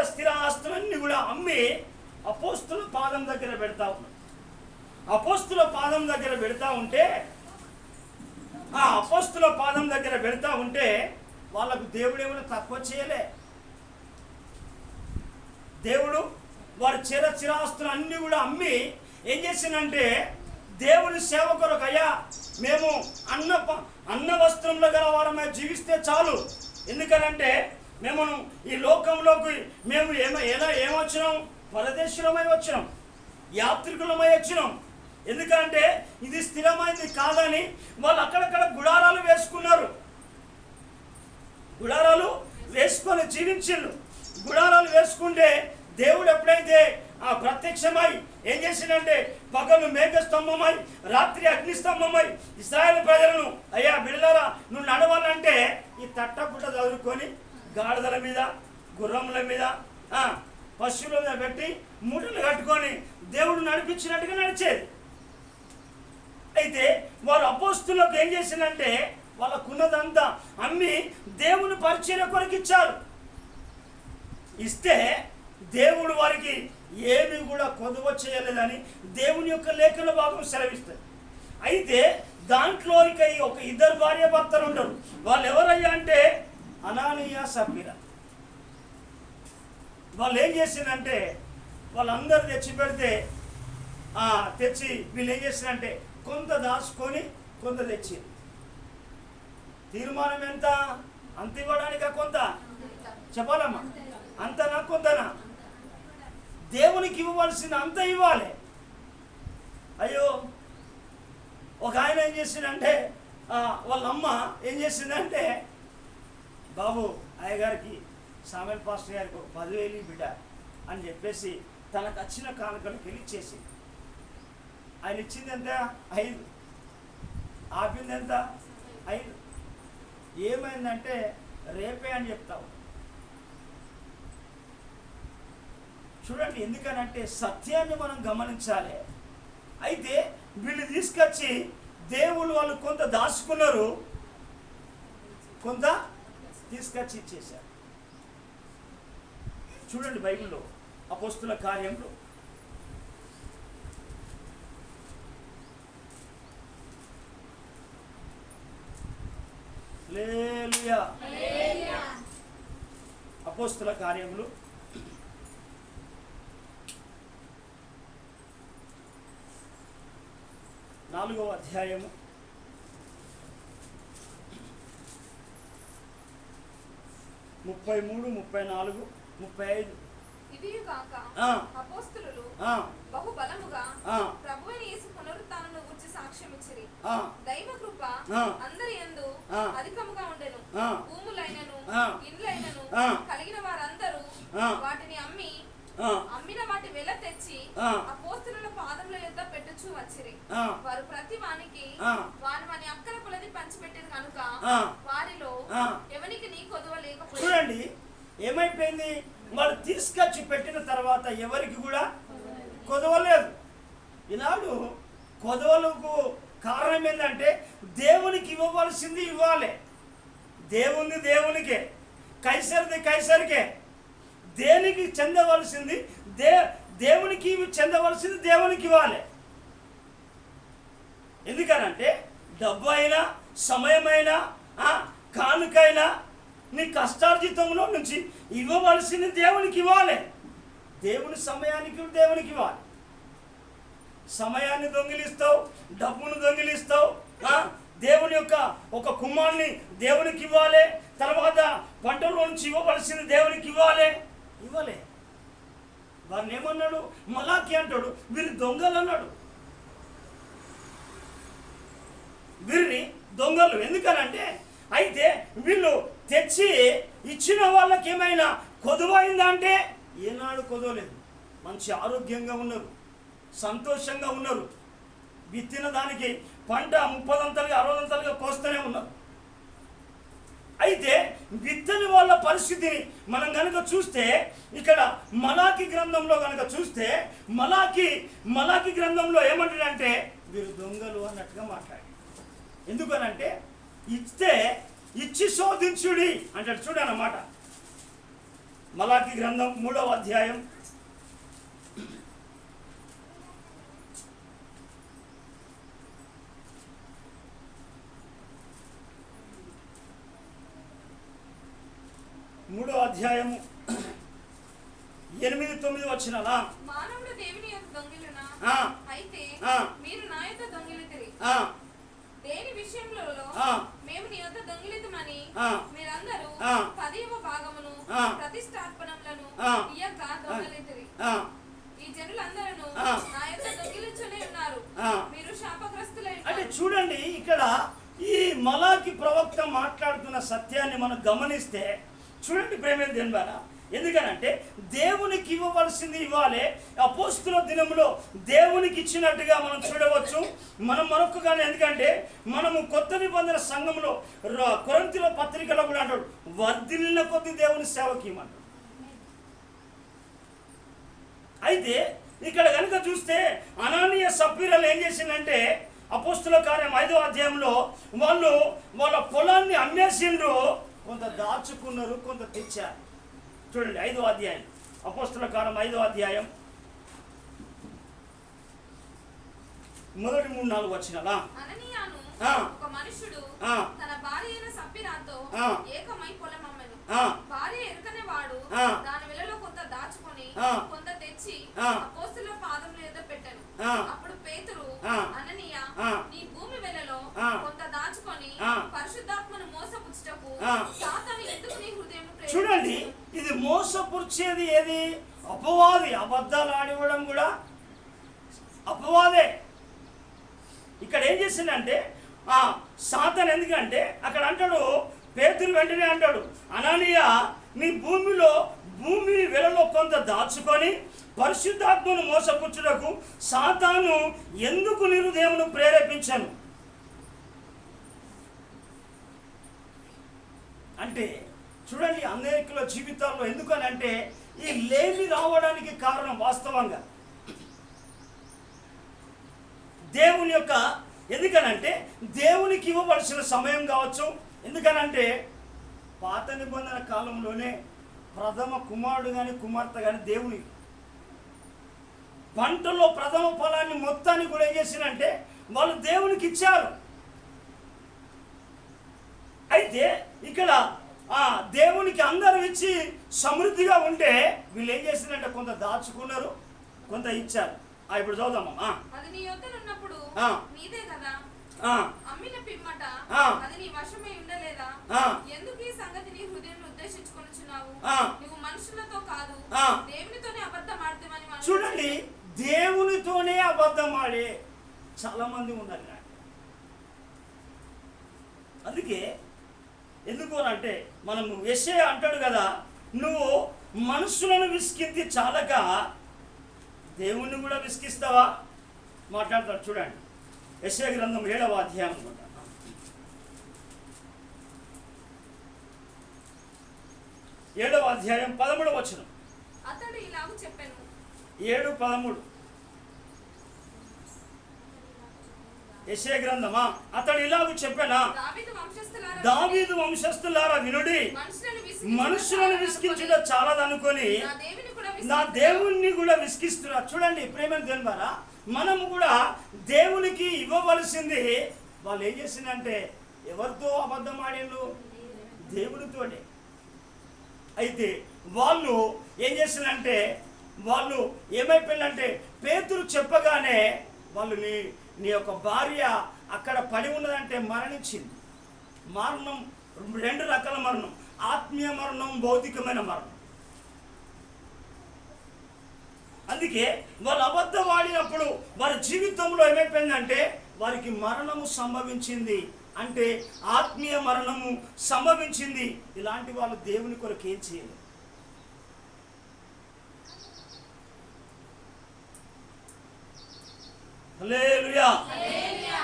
స్థిర ఆస్తులన్నీ కూడా అమ్మి అపోస్తుల పాదం దగ్గర పెడతా ఉన్నారు. అపోస్తుల పాదం దగ్గర పెడతా ఉంటే వాళ్ళకు దేవుడు ఏమైనా తక్కువ చేయలే. దేవుడు వారి చిరాస్తులు అన్నీ కూడా ఏం చేసిందంటే దేవుని సేవ కొరకు, అయ్యా మేము అన్న వస్త్రంలో గల వారమే జీవిస్తే చాలు. ఎందుకనంటే మేము ఈ లోకంలోకి మేము ఏమొచ్చినాం, పరదేశులమై వచ్చినాం, యాత్రికులమై వచ్చినాం. ఎందుకంటే ఇది స్థిరమైంది కాదని వాళ్ళు అక్కడక్కడ గుడారాలు వేసుకున్నారు. గుడారాలు వేసుకొని జీవించిండు. గుడారాలు వేసుకుంటే దేవుడు ఎప్పుడైతే ప్రత్యక్షమై ఏం చేసిందంటే పగలు మేఘస్తంభమై రాత్రి అగ్నిస్తంభమై ఇశ్రాయేలు ప్రజలను, అయ్యా బిడ్డలారా నువ్వు నడవాలంటే ఈ తట్టపుట్ట చదువుకొని గాడిదల మీద, గుర్రముల మీద, పశువుల మీద పెట్టి మూటలు కట్టుకొని దేవుడు నడిపించినట్టుగా నడిచేది. అయితే వారు అపోస్తులకు ఏం చేసిందంటే వాళ్ళకున్నదంతా అమ్మి దేవుని పరిచర్య కొరకు ఇచ్చారు. ఇస్తే దేవుడు వారికి ఏమి కూడా కొదువ చేయలేదని దేవుని యొక్క లేఖన భాగం సెలవిస్తుంది. అయితే దాంట్లో ఇక ఒక ఇద్దరు భార్య భర్తలు ఉంటారు. వాళ్ళు ఎవరయ్యా అంటే అనానీయ సఫీరా. వాళ్ళు ఏం చేసిందంటే వాళ్ళందరూ తెచ్చి పెడితే తెచ్చి వీళ్ళు ఏం చేసిందంటే కొంత దాచుకొని కొంత తెచ్చి తీర్మానం ఎంత? అంత ఇవ్వడానిక కొంత? చెప్పాలమ్మా, అంతనా కొంతనా? దేవునికి ఇవ్వవలసింది అంత ఇవ్వాలి. అయ్యో, ఒక ఆయన ఏం చేసిందంటే వాళ్ళ అమ్మ ఏం చేసిందంటే బాబు అయ్యగారికి సామెల్ పాస్టర్ గారికి 10,000 బిడ్డ అని చెప్పేసి తనకు వచ్చిన కానుకలకు వెళ్ళి ఇచ్చేసింది. ఆయన ఇచ్చింది ఎంత? 5. ఆపింది ఎంత? 5. ఏమైందంటే రేపే అని చెప్తావు. చూడండి, ఎందుకనంటే సత్యాన్ని మనం గమనించాలి. అయితే వీళ్ళు తీసుకొచ్చి దేవుళ్ళు వాళ్ళు కొంత దాచుకున్నారు, కొంత తీసుకొచ్చి ఇచ్చేశారు. చూడండి బైబిల్లో అపోస్తుల కార్యంలో హల్లెలూయా. అపోస్తుల కార్యములు 4వ అధ్యాయము 33, 34, 35. ఇదియు కాక అపోస్తలులు బహు బలముగా ప్రభువైన యేసు పునరుత్థానమును గూర్చి సాక్ష్యం ఇచ్చిరి. దైవ కృప అందరి యందు అధికముగా ఉండెను. భూములైనను ఇండ్లైనను కలిగిన వారందరూ వాటిని అమ్మిన వాటి వెల తెచ్చి అపోస్తలుల పాదముల యొద్ద పెట్టుచూ వచ్చిరి. వారు ప్రతి వానికి వాని అక్కల కొలది పంచిపెట్టేది కనుక వారిలో ఎవనికి నీ కొదువ లేకపోయింది. చూడండి ఏమైపోయింది, వాళ్ళు తీసుకొచ్చి పెట్టిన తర్వాత ఎవరికి కూడా కొదవలేదు. ఈనాడు కొదవలకు కారణం ఏంటంటే దేవునికి ఇవ్వవలసింది ఇవ్వాలి. దేవుంది దేవునికే, కైసరిది కైసరికే. దేనికి చెందవలసింది దేవునికి చెందవలసింది దేవునికి ఇవ్వాలి. ఎందుకనంటే డబ్బు అయినా సమయమైనా కానుకైనా నీ కష్టార్జితంలో నుంచి ఇవ్వవలసింది దేవునికి ఇవ్వాలి. దేవుని సమయానికి దేవునికి ఇవ్వాలి. సమయాన్ని దొంగిలిస్తావు, డబ్బును దొంగిలిస్తావు. దేవుని యొక్క ఒక కుమ్మాన్ని దేవునికి ఇవ్వాలి. తర్వాత పంటలో నుంచి ఇవ్వవలసింది దేవునికి ఇవ్వాలి. ఇవ్వలే. వారిని ఏమన్నాడు? మలాకి అంటాడు వీరి దొంగలు అన్నాడు. వీరిని దొంగలు ఎందుకనంటే, అయితే వీళ్ళు తెచ్చి ఇచ్చిన వాళ్ళకి ఏమైనా కొదువైందా అంటే ఏనాడు కొదవలేదు. మంచి ఆరోగ్యంగా ఉన్నారు, సంతోషంగా ఉన్నారు. విత్తిన దానికి పంట 30 60 కోస్తూనే ఉన్నారు. అయితే విత్తని వాళ్ళ పరిస్థితిని మనం కనుక చూస్తే, ఇక్కడ మలాకి గ్రంథంలో కనుక చూస్తే మలాకి గ్రంథంలో ఏమంటాడంటే వీరు దొంగలు అన్నట్టుగా మాట్లాడి. ఎందుకనంటే ఇచ్చి శోధించుడి అంటాడు. చూడనమాట మలాకి గ్రంథం 3వ అధ్యాయం 3వ అధ్యాయము 8-9 వచనాలా? మానవుడు దేవుని యొక్క దొంగిలునా? అయితే మీరు నా యొక్క దొంగిలితిరి. దేని విషయంలో మేము నీ యొక్క దొంగిలితమని మీరందరూ 10వ భాగమును ప్రతిష్టార్పణములను ఇయ్యక దొంగిలితిరి. ఈ జనులందరూ నా యొక్క దొంగిలించునే ఉన్నారు. మీరు శాపగ్రస్తులై ఉన్నారు. అంటే చూడండి, ఇక్కడ ఈ మలాకి ప్రవక్త మాట్లాడుతున్న సత్యాన్ని మనం గమనిస్తే చూడండి ప్రేమ దేనివారా. ఎందుకనంటే దేవునికి ఇవ్వవలసింది ఇవ్వాలి. అపోస్తుల దినములో దేవునికి ఇచ్చినట్టుగా మనం చూడవచ్చు. మనం మరొకగానే, ఎందుకంటే మనము కొత్త నిబంధన సంఘంలో కొరింథీయుల పత్రికలో కూడా అంటాడు వర్ధిల్లిన కొద్ది దేవుని సేవకి ఇవ్వమంటాడు. అయితే ఇక్కడ కనుక చూస్తే అనానీయ సప్పీరాలు ఏం చేసిందంటే అపోస్తుల కార్యం 5వ అధ్యాయంలో వాళ్ళ పొలాన్ని అమ్మేసిండ్రు, కొంత దాచుకున్నారు, కొంత తెచ్చారు. చూడండి 5వ అధ్యాయం, అపోస్తుల కార్యం 5వ అధ్యాయం మొదటి 3-4 వచనాలా. అననీయాను ఒక మనుషుడు తన భార్య అయిన సప్పిరాతో ఏకమై పొలం అమ్మెను. భార్య ఎరుకనే వాడు దాని వెలలో కొంత దాచుకొని కొంత తెచ్చి అపోస్తలుల పాదముల యొద్ద పెట్టెను. అప్పుడు పేతురు, అననీయ, నీ భూమి వెలలో కొంత దాచుకొని పరిశుద్ధాత్మను మోసపుచ్చుటకు సాతాను ఎందుకు నీ హృదయం ప్రేరేపించెను? చూడండి, ఇది మోసపుచ్చేది ఏది? అపవాది. అబద్ధాలు ఆడివ్వడం కూడా అపవాదే. ఇక్కడ ఏం చేసిందంటే సాతాను, ఎందుకంటే అక్కడ అంటాడు, పేతురు వెంటనే అంటాడు, అననీయ, నీ భూమి వెలలో కొంత దాచుకొని పరిశుద్ధాత్మను మోసపుచ్చుటకు సాతాను ఎందుకు నీ హృదయమును ప్రేరేపించను అంటే, చూడండి అనేకుల జీవితాల్లో ఎందుకనంటే ఈ లేమి రావడానికి కారణం వాస్తవంగా దేవుని యొక్క, ఎందుకనంటే దేవునికి ఇవ్వవలసిన సమయం కావచ్చు. ఎందుకనంటే పాత నిబంధన కాలంలోనే ప్రథమ కుమారుడు కానీ కుమార్తె కానీ దేవుని పంటలో ప్రథమ ఫలాన్ని మొత్తాన్ని కూడా ఏం చేసినంటే వాళ్ళు దేవునికి ఇచ్చారు. అయితే ఇక్కడ దేవునికి అందరూ ఇచ్చి సమృద్ధిగా ఉంటే వీళ్ళు ఏం చేసినంటే కొంత దాచుకున్నారు, కొంత ఇచ్చారు. ఇప్పుడు చదువుదామా. అది నీ యొద్ద ఉన్నప్పుడు నీదే కదా, అమ్మిన పిమ్మట అది నీ వశమే ఉండలేదా? ఎందుకు ఈ సంగతి నీ హృదయంలో ఉద్దేశించుకొనుచున్నావు? నువ్వు మనుషులతో కాదు దేవునితోనే అబద్ధం ఆడతామని. చూడండి, దేవునితోనే అబద్ధం ఆడే చాలా మంది ఉన్నారు. అందుకే ఎందుకు అంటే మనము యెషయా అంటాడు కదా, నువ్వు మనుషులను విసికింది చాలక దేవుణ్ణి కూడా విసికిస్తావా మాట్లాడతాడు. చూడండి యెషయా గ్రంథం 7వ అధ్యాయం అనుకుంటా, 7వ అధ్యాయం 13వ వచనం. అతడు ఇలాగూ చెప్పెను. 7:13 యెషయా గ్రంథమా. అతడు ఇలాగూ చెప్పెనా, దావీదు వంశస్థులారా వినుడి, మనుషులను విసికించుట చాలదనుకొని నా దేవుణ్ణి కూడా విసికిస్తున్నారు. చూడండి ప్రేమ దేవుని ద్వారా మనము కూడా దేవునికి ఇవ్వవలసింది వాళ్ళు ఏం చేసిందంటే ఎవరితో అబద్ధం ఆడిండ్రు? దేవునితోనే. అయితే వాళ్ళు ఏం చేసిందంటే వాళ్ళు ఏమైపోయిందంటే పేతురు చెప్పగానే వాళ్ళు నీ యొక్క భార్య అక్కడ పడి ఉన్నదంటే మరణించింది. మరణం 2 రకాల మరణం, ఆత్మీయ మరణం, భౌతికమైన మరణం. అందుకే వాళ్ళు అబద్ధం ఆడినప్పుడు వారి జీవితంలో ఏమైపోయిందంటే వారికి మరణము సంభవించింది, అంటే ఆత్మీయ మరణము సంభవించింది. ఇలాంటి వాళ్ళు దేవుని కొరకు ఏం చేయలేదు. హల్లెలూయా.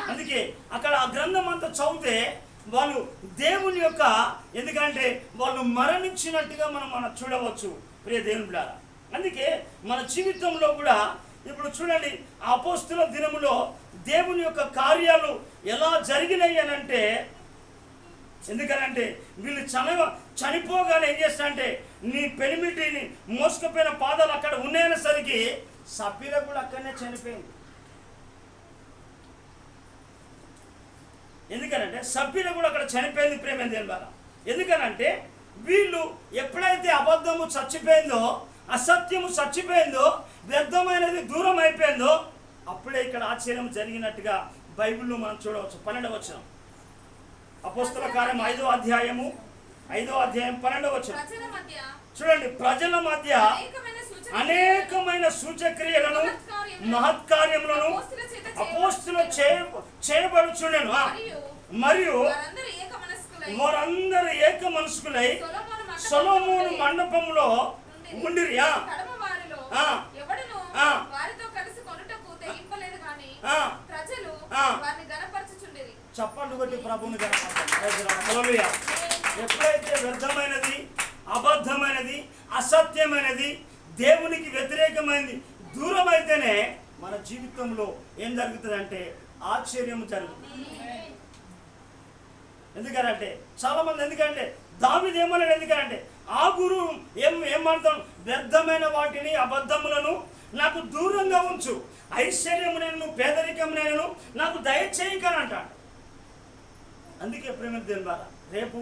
అందుకే అక్కడ ఆ గ్రంథం అంతా చదివితే వాళ్ళు దేవుని యొక్క, ఎందుకంటే వాళ్ళు మరణించినట్టుగా మనం చూడవచ్చు ప్రియ దేవుని బిడ్డలారా. అందుకే మన జీవితంలో కూడా ఇప్పుడు చూడండి అపోస్తలుల దినములో దేవుని యొక్క కార్యాలు ఎలా జరిగినాయి అని అంటే, ఎందుకనంటే వీళ్ళు చనిపోగానే ఏం చేస్తారంటే నీ పెనిమిటిని మోసుకుపోయిన పాదాలు అక్కడ ఉన్నాయనేసరికి సప్పీరా కూడా అక్కడనే చనిపోయింది. ఎందుకనంటే సభ్యులు కూడా అక్కడ చనిపోయింది ప్రేమ ద్వారా. ఎందుకనంటే వీళ్ళు ఎప్పుడైతే అబద్ధము చచ్చిపోయిందో, అసత్యము చచ్చిపోయిందో, వ్యర్థమైనది దూరం అయిపోయిందో అప్పుడే ఇక్కడ ఆశ్చర్యం జరిగినట్టుగా బైబిల్లో మనం చూడవచ్చు. 12వ వచనం, అపోస్తలుల కార్యం 5వ అధ్యాయం 12వ వచనం. చూడండి, ప్రజల మధ్య అనేకమైన సూచక్రియలను మహత్కార్యములను అపోస్తలులు చేయబడుచుండెను. మరియు వారందరూ ఏక మనస్కులై సొలొమోను మండపంలో ఉండిరి. చప్పట్లు కొట్టి ప్రభువుని గణపరచండి. ఎప్పుడైతే వ్యర్థమైనది, అబద్ధమైనది, అసత్యమైనది, దేవునికి వ్యతిరేకమైంది దూరం అయితేనే మన జీవితంలో ఏం జరుగుతుందంటే ఆశ్చర్యం జరుగుతుంది. ఎందుకంటే చాలామంది ఎందుకంటే దావీదు ఏమన్నాడు, ఎందుకంటే ఆ గురువు ఏమంటాడు, వ్యర్థమైన వాటిని అబద్ధములను నాకు దూరంగా ఉంచు, ఐశ్వర్యము నేను పేదరికం నేను నాకు దయచేయకని అంటాడు. అందుకే ప్రేమ దేవుని ద్వారా రేపు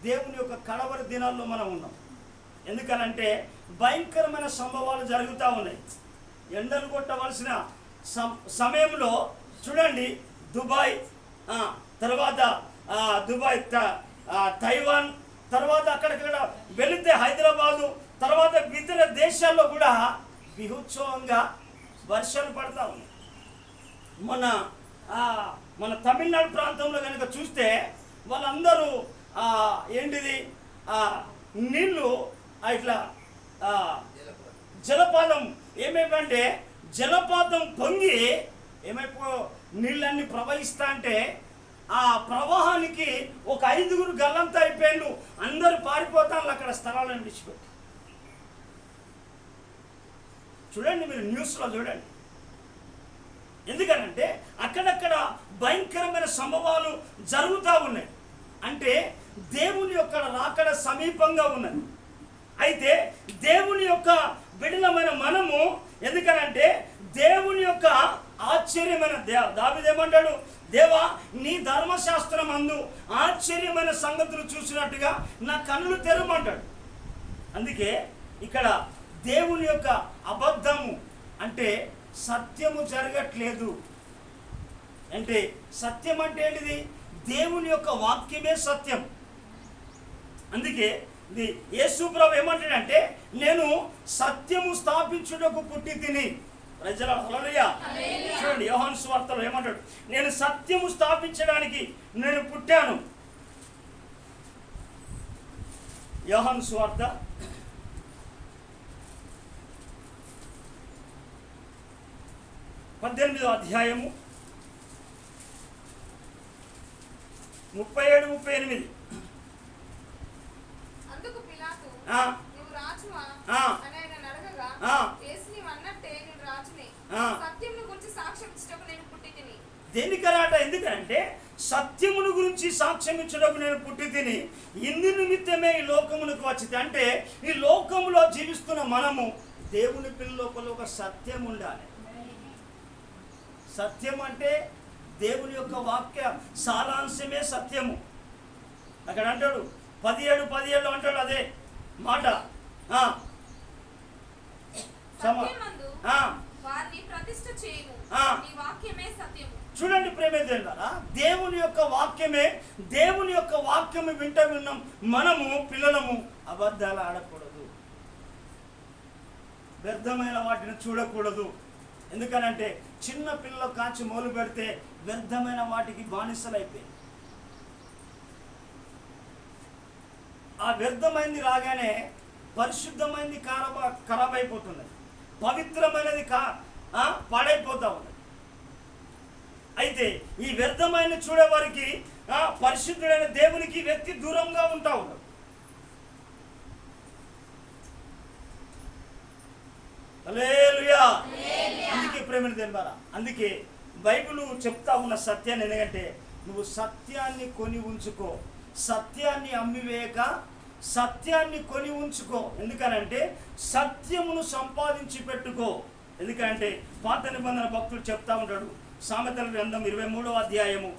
దేవుని యొక్క కడవరి దినాల్లో మనం ఉన్నాం. ఎందుకనంటే భయంకరమైన సంభవాలు జరుగుతూ ఉన్నాయి. ఎండలు కొట్టవలసిన సమయంలో చూడండి, దుబాయ్ తర్వాత దుబాయ్ తైవాన్ తర్వాత అక్కడక్కడ వెళితే హైదరాబాదు తర్వాత ఇతర దేశాల్లో కూడా బీభత్సవంగా వర్షాలు పడతా ఉన్నాయి. మన తమిళనాడు ప్రాంతంలో కనుక చూస్తే వాళ్ళందరూ ఏంటిది నీళ్ళు ఇట్లా జలపాతం ఏమేమంటే జలపాతం పొంగి ఏమైపో నీళ్ళన్నీ ప్రవహిస్తా అంటే ఆ ప్రవాహానికి ఒక 5 గల్లంతా అయిపోయాడు, అందరూ పారిపోతాను అక్కడ స్థలాలను విడిచిపెట్టి. చూడండి, మీరు న్యూస్లో చూడండి. ఎందుకనంటే అక్కడక్కడ భయంకరమైన సంభవాలు జరుగుతూ ఉన్నాయి. అంటే దేవుని యొక్క రాకడ సమీపంగా ఉన్నది. అయితే దేవుని యొక్క బిడ్డలమైన మనము ఎందుకనంటే దేవుని యొక్క ఆశ్చర్యమైన దావీదు ఏమంటాడు, దేవా నీ ధర్మశాస్త్రం అందు ఆశ్చర్యమైన సంగతులు చూసినట్టుగా నా కన్నులు తెరవమంటాడు. అందుకే ఇక్కడ దేవుని యొక్క అబద్ధము అంటే సత్యము జరగట్లేదు. అంటే సత్యం అంటే ఏంటిది? దేవుని యొక్క వాక్యమే సత్యం. అందుకే యేసు ప్రభు ఏమంటాడంటే, నేను సత్యము స్థాపించుటకు పుట్టి తిని. ప్రజల హల్లెలూయా. చూడండి, యోహాను సువార్తలో ఏమంటాడు, నేను సత్యము స్థాపించడానికి నేను పుట్టాను. యోహాను సువార్త 18వ అధ్యాయము 37-38. అందుకు పిలాతు, నువ్వు రాజువా అని ఆయన అడగగా, యేసు నీవు అన్నట్టే నేను రాజునే, సత్యమును గురించి సాక్ష్యం ఇచ్చుటకు నేను పుట్టి తిని. దేనికరాట? ఎందుకంటే సత్యమును గురించి సాక్ష్యం ఇచ్చుటకు నేను పుట్టి తిని ఇందు నిమిత్తమే ఈ లోకమునకు వచ్చింది. అంటే ఈ లోకములో జీవిస్తున్న మనము దేవుని పిల్ల లోపల ఒక సత్యం ఉండాలి. సత్యం అంటే దేవుని యొక్క వాక్య సారాంశమే సత్యము. అక్కడ అంటాడు 17 అంటాడు అదే మాట. చూడండి ప్రేమ ద్వారా దేవుని యొక్క వాక్యమే, దేవుని యొక్క వాక్యము విన్నాం మనము పిల్లలము అబద్ధాలు ఆడకూడదు, వ్యర్థమైన వాటిని చూడకూడదు. ఎందుకనంటే చిన్న పిల్లలు కాచి మొదలు పెడితే వ్యర్థమైన వాటికి బానిసలైపోయింది. ఆ వ్యర్థమైంది రాగానే పరిశుద్ధమైనది ఖరాబ్ అయిపోతున్నది, పవిత్రమైనది పాడైపోతా ఉన్నది. అయితే ఈ వ్యర్థమైన చూడేవారికి పరిశుద్ధుడైన దేవునికి వ్యక్తి దూరంగా ఉంటా ఉన్నాడు. హల్లెలూయా. అందుకే ప్రేమను తెలిపారా, అందుకే బైబిల్ చెప్తా ఉన్న సత్యాన్ని, ఎందుకంటే నువ్వు సత్యాన్ని కొని ఉంచుకో, సత్యాన్ని అమ్మివేయక సత్యాన్ని కొని ఉంచుకో. ఎందుకనంటే సత్యమును సంపాదించి పెట్టుకో. ఎందుకంటే పాత నిబంధన భక్తుడు చెప్తా ఉంటాడు, సామెతల గ్రంథం 23వ అధ్యాయము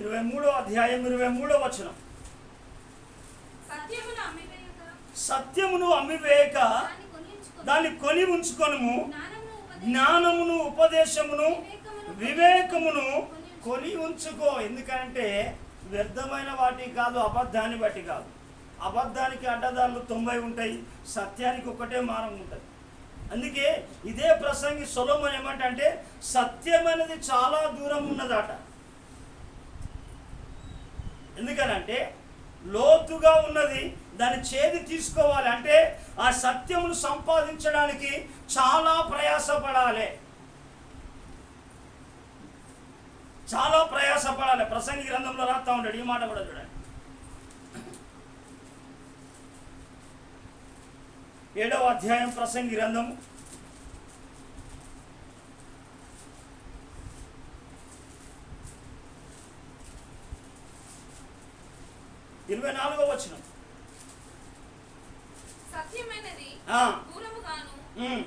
23వ వచనం, సత్యమును అమ్మివేయక దాన్ని కొని ఉంచుకొనుము, జ్ఞానమును ఉపదేశమును వివేకమును కొని ఉంచుకో. ఎందుకంటే వ్యర్థమైన వాటి కాదు, అబద్ధాన్ని బట్టి కాదు. అబద్ధానికి అడ్డదారులు 90 ఉంటాయి, సత్యానికి ఒకటే మారం ఉంటుంది. అందుకే ఇదే ప్రసంగి సొలొమోను ఏమంటే సత్యం అనేది చాలా దూరం ఉన్నదట. ఎందుకనంటే లోతుగా ఉన్నది, దాన్ని చేది తీసుకోవాలి అంటే ఆ సత్యమును సంపాదించడానికి చాలా ప్రయాసపడాలి, చాలా ప్రయాసపడాలి. ప్రసంగి గ్రంథంలో రాస్తా ఉంటాడు ఈ మాట కూడా చూడండి. 7వ అధ్యాయం ప్రసంగి గ్రంథం 24వ వచనం. సత్యమైనది దూరముగాను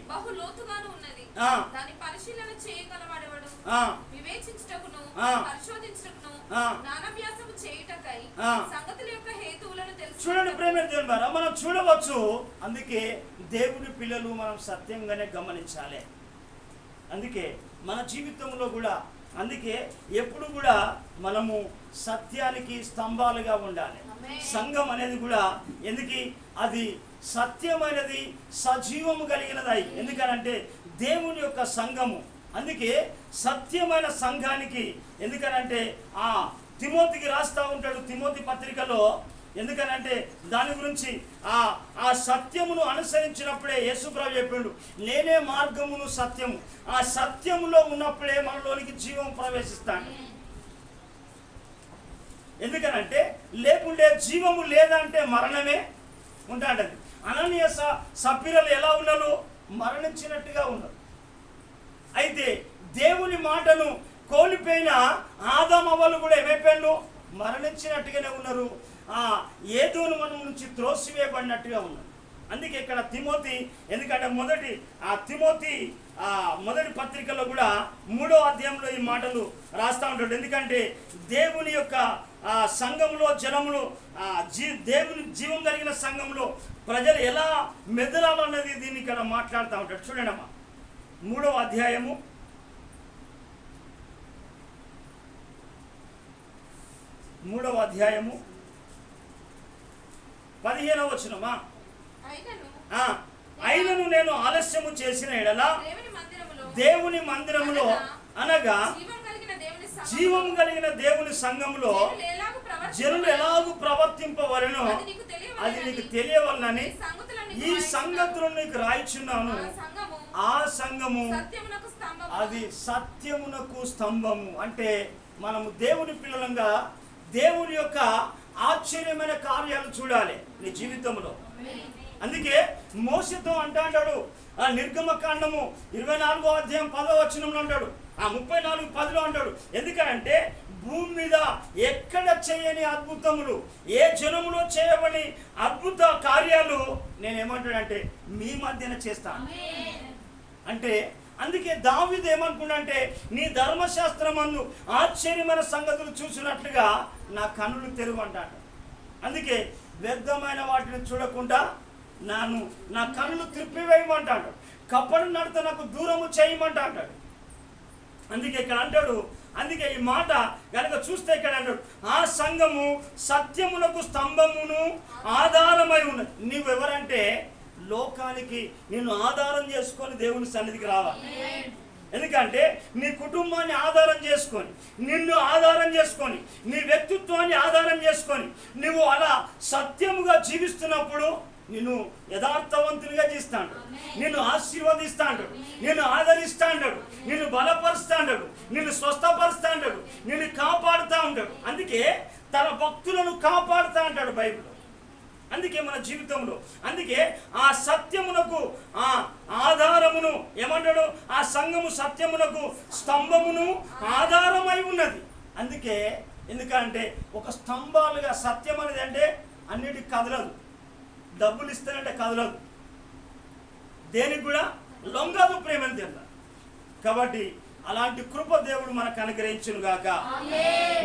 బహు లోతుగాను ఉన్నది, దాని పరిశీలన చేయగలవాడెవడు? వివేచించుటకును పరిశోధించుటకును జ్ఞానాభ్యాసము చేయుటకై సంగతుల యొక్క హేతువులను తెలుసు. చూడండి ప్రేమ ద్వారా మనం చూడవచ్చు. అందుకే దేవుని పిల్లలు మనం సత్యంగానే గమనించాలి. అందుకే మన జీవితంలో కూడా అందుకే ఎప్పుడు కూడా మనము సత్యానికి స్తంభాలుగా ఉండాలి. సంఘం అనేది కూడా ఎందుకు అది సత్యమైనది, సజీవము కలిగినది. ఎందుకనంటే దేవుని యొక్క సంఘము. అందుకే సత్యమైన సంఘానికి ఎందుకనంటే తిమోతికి రాస్తా ఉంటాడు తిమోతి పత్రికలో. ఎందుకనంటే దాని గురించి ఆ సత్యమును అనుసరించినప్పుడే యేసుప్రభు చెప్పాడు, నేనే మార్గమును సత్యము. ఆ సత్యములో ఉన్నప్పుడే మనలోనికి జీవం ప్రవేశిస్తాడు. ఎందుకనంటే లేకుంటే జీవము లేదంటే మరణమే ఉంటాడది. అననీయ సప్ఫీరలు ఎలా ఉన్నారు? మరణించినట్టుగా ఉన్నారు. అయితే దేవుని మాటను కోల్పోయిన ఆదామవ్వలు కూడా ఏమైపోయారు? మరణించినట్టుగానే ఉన్నారు. ఏదోను మనం నుంచి త్రోసివేయబడినట్టుగా ఉన్నారు. అందుకే ఇక్కడ తిమోతి ఎందుకంటే తిమోతి మొదటి పత్రికలో కూడా 3వ అధ్యాయంలో ఈ మాటలు రాస్తా ఉంటాడు. ఎందుకంటే దేవుని యొక్క సంఘంలో జనములు దేవుని జీవం కలిగిన సంఘంలో ప్రజలు ఎలా మెదలాలన్నది దీన్ని ఇక్కడ మాట్లాడుతూ ఉంటాడు. చూడండి అమ్మా 3వ అధ్యాయము 15వ వచనమా. అయినను నేను ఆలస్యము చేసిన ఎడల దేవుని మందిరములో అనగా జీవం కలిగిన దేవుని సంఘములో జనులు ఎలాగూ ప్రవర్తింపవలెనో అది నీకు తెలియవలనని ఈ సంగతులను నీకు రాయిచున్నాను. ఆ సంఘము అది సత్యమునకు స్తంభము. అంటే మనము దేవుని పిల్లలంగా దేవుని యొక్క ఆశ్చర్యమైన కార్యాలు చూడాలి నీ జీవితంలో. అందుకే మోషతో అంటాడు నిర్గమకాండము 24వ అధ్యాయం 10వ వచనంలో అంటాడు, 34:10లో అంటాడు. ఎందుకంటే భూమి మీద ఎక్కడ చేయని అద్భుతములు, ఏ జనములో చేయబడి అద్భుత కార్యాలు నేనేమంటాడంటే మీ మధ్యన చేస్తాను అంటే. అందుకే దావీదు ఏమనుకున్నాడంటే నీ ధర్మశాస్త్రమందు ఆశ్చర్యమైన సంగతులు చూసినట్లుగా నా కన్నులు తెరువంటాడు. అందుకే వ్యర్థమైన వాటిని చూడకుండా నా కన్నులు త్రిప్పివేయమంటాడు. కపట నడత నాకు దూరము చేయమంటా అంటాడు. అందుకే ఇక్కడ అంటాడు. అందుకే ఈ మాట కనుక చూస్తే ఇక్కడ అంటాడు, ఆ సంఘము సత్యమునకు స్తంభమును ఆధారమై ఉన్నది. నువ్వెవరంటే లోకానికి నిన్ను ఆధారం చేసుకొని దేవుని సన్నిధికి రావాలి. ఎందుకంటే నీ కుటుంబాన్ని ఆధారం చేసుకొని, నిన్ను ఆధారం చేసుకొని, నీ వ్యక్తిత్వాన్ని ఆధారం చేసుకొని నువ్వు అలా సత్యముగా జీవిస్తున్నప్పుడు నిన్ను యథార్థవంతునిగా చేస్తాడు, నిన్ను ఆశీర్వదిస్తాడు, నిన్ను ఆదరిస్తాడు, నిన్ను బలపరుస్తాడు, నిన్ను స్వస్థపరుస్తాడు, నిన్ను కాపాడుతూ ఉంటాడు. అందుకే తన భక్తులను కాపాడుతూ అంటాడు బైబిల్. అందుకే మన జీవితంలో అందుకే ఆ సత్యమునకు ఆధారమును ఏమంటాడు? ఆ సంఘము సత్యమునకు స్తంభమును ఆధారమై ఉన్నది. అందుకే ఎందుకంటే ఒక స్తంభాలుగా సత్యం అనేది అంటే అన్నిటికి కదలదు, డబ్బులు ఇస్తానంటే కదలదు, దేనికి కూడా లొంగదు, ప్రేమను తిందా. కాబట్టి అలాంటి కృప దేవుడు మనకు అనుగ్రహించును గాక.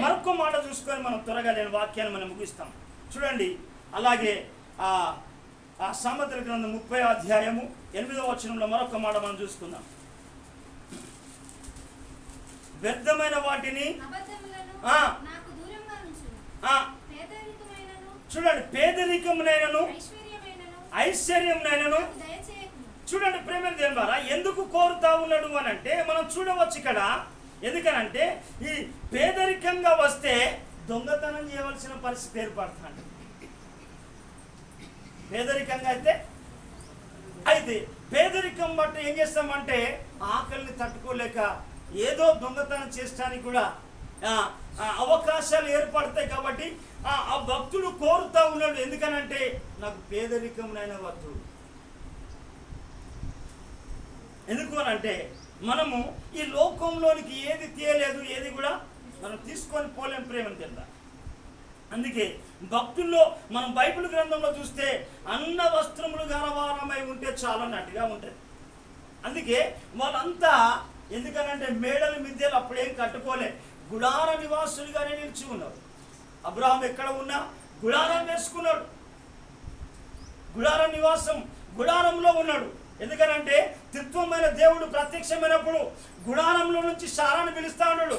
మరొక మాట చూసుకొని మనం త్వరగా నేను వాక్యాన్ని మనం ముగిస్తాం. చూడండి, అలాగే ఆ సామెతల గ్రంథం 30వ అధ్యాయము 8వ వచనంలో మరొక మాట మనం చూసుకుందాం. వ్యర్థమైన వాటిని చూడండి, పేదరికమునైనను ఐశ్వర్యమునైనను చూడండి ప్రేమ ద్వారా ఎందుకు కోరుతా ఉన్నాడు అని అంటే మనం చూడవచ్చు ఇక్కడ. ఎందుకనంటే ఈ పేదరికంగా వస్తే దొంగతనం చేయవలసిన పరిస్థితి ఏర్పడుతుంది. పేదరికంగా అయితే పేదరికం బట్టి ఏం చేస్తామంటే ఆకలిని తట్టుకోలేక ఏదో దొంగతనం చేయడానికి కూడా అవకాశాలు ఏర్పడతాయి. కాబట్టి ఆ భక్తుడు కోరుతా ఉన్నాడు. ఎందుకనంటే నాకు పేదరికమునైనా వద్దు. ఎందుకు అనంటే మనము ఈ లోకంలోనికి ఏది తీయలేదు, ఏది కూడా మనం తీసుకొని పోలేం ప్రేమను తిందా. అందుకే భక్తుల్లో మనం బైబిల్ గ్రంథంలో చూస్తే అన్న వస్త్రములు గరవారమై ఉంటే చాలన్నట్టుగా ఉంటుంది. అందుకే వాళ్ళంతా ఎందుకనంటే మేడలు మిద్దెలు అప్పుడేం కట్టుకోలే, గుడార నివాసులుగానే నిలిచి ఉన్నారు. అబ్రహాం ఎక్కడ ఉన్నా గుడారం వేసుకున్నాడు, గుడార నివాసం గుడారంలో ఉన్నాడు. ఎందుకనంటే త్రిత్వమైన దేవుడు ప్రత్యక్షమైనప్పుడు గుడారంలో నుంచి సారాన్ని పిలుస్తా ఉన్నాడు.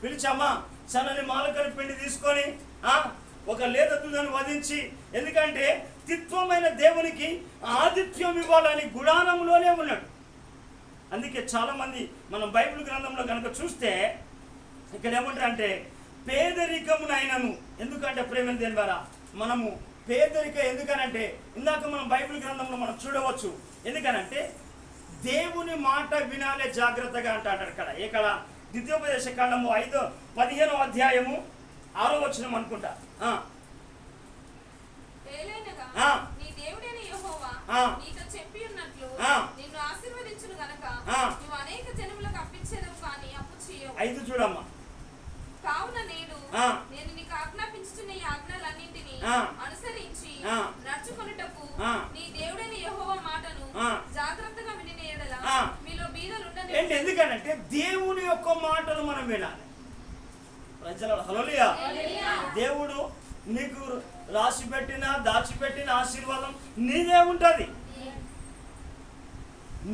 పిలిచామా సన్నని మాలకరి పిండి తీసుకొని ఒక లేత దూడను వధించి, ఎందుకంటే త్రిత్వమైన దేవునికి ఆతిథ్యం ఇవ్వాలని గుడారంలోనే ఉన్నాడు. అందుకే చాలామంది మనం బైబిల్ గ్రంథంలో కనుక చూస్తే ఇక్కడ ఏమంటారంటే పేదరికమునైనను, ఎందుకంటే ప్రేమ దేని ద్వారా మనము పేదరిక, ఎందుకనంటే ఇందాక మనం బైబిల్ గ్రంథంలో మనం చూడవచ్చు. ఎందుకనంటే దేవుని మాట వినాలే జాగ్రత్తగా అంటాడు ఇక్కడ ద్వితీయోపదేశ కాండము 15వ అధ్యాయము 6వ వచనం అనుకుంటా. నీ దేవుడైన యెహోవా నీతో చెప్పి ఉన్నట్లు నిన్ను ఆశీర్వదించును గనుక నువ్వు అనేక జనములకు అప్పించేదవు కానీ అప్పు చేయవు. 5 చూడమ్మా. కావున నేను నీకు ఆజ్ఞాపించుచున్న ఈ ఆజ్ఞలన్నింటినీ అనుసరించి నడుచుకొనుటకు నీ దేవుడైన యెహోవా మాటను జాగ్రత్తగా వినిన యెడల మీలో బీదలు ఉండని. ఎందుకనంటే దేవుని యొక్క మాటలు మనం వినాలి. ప్రజలు హల్లెలూయా. దేవుడు నీకు రాసి పెట్టిన దాచిపెట్టిన ఆశీర్వాదం నీదే ఉంటుంది,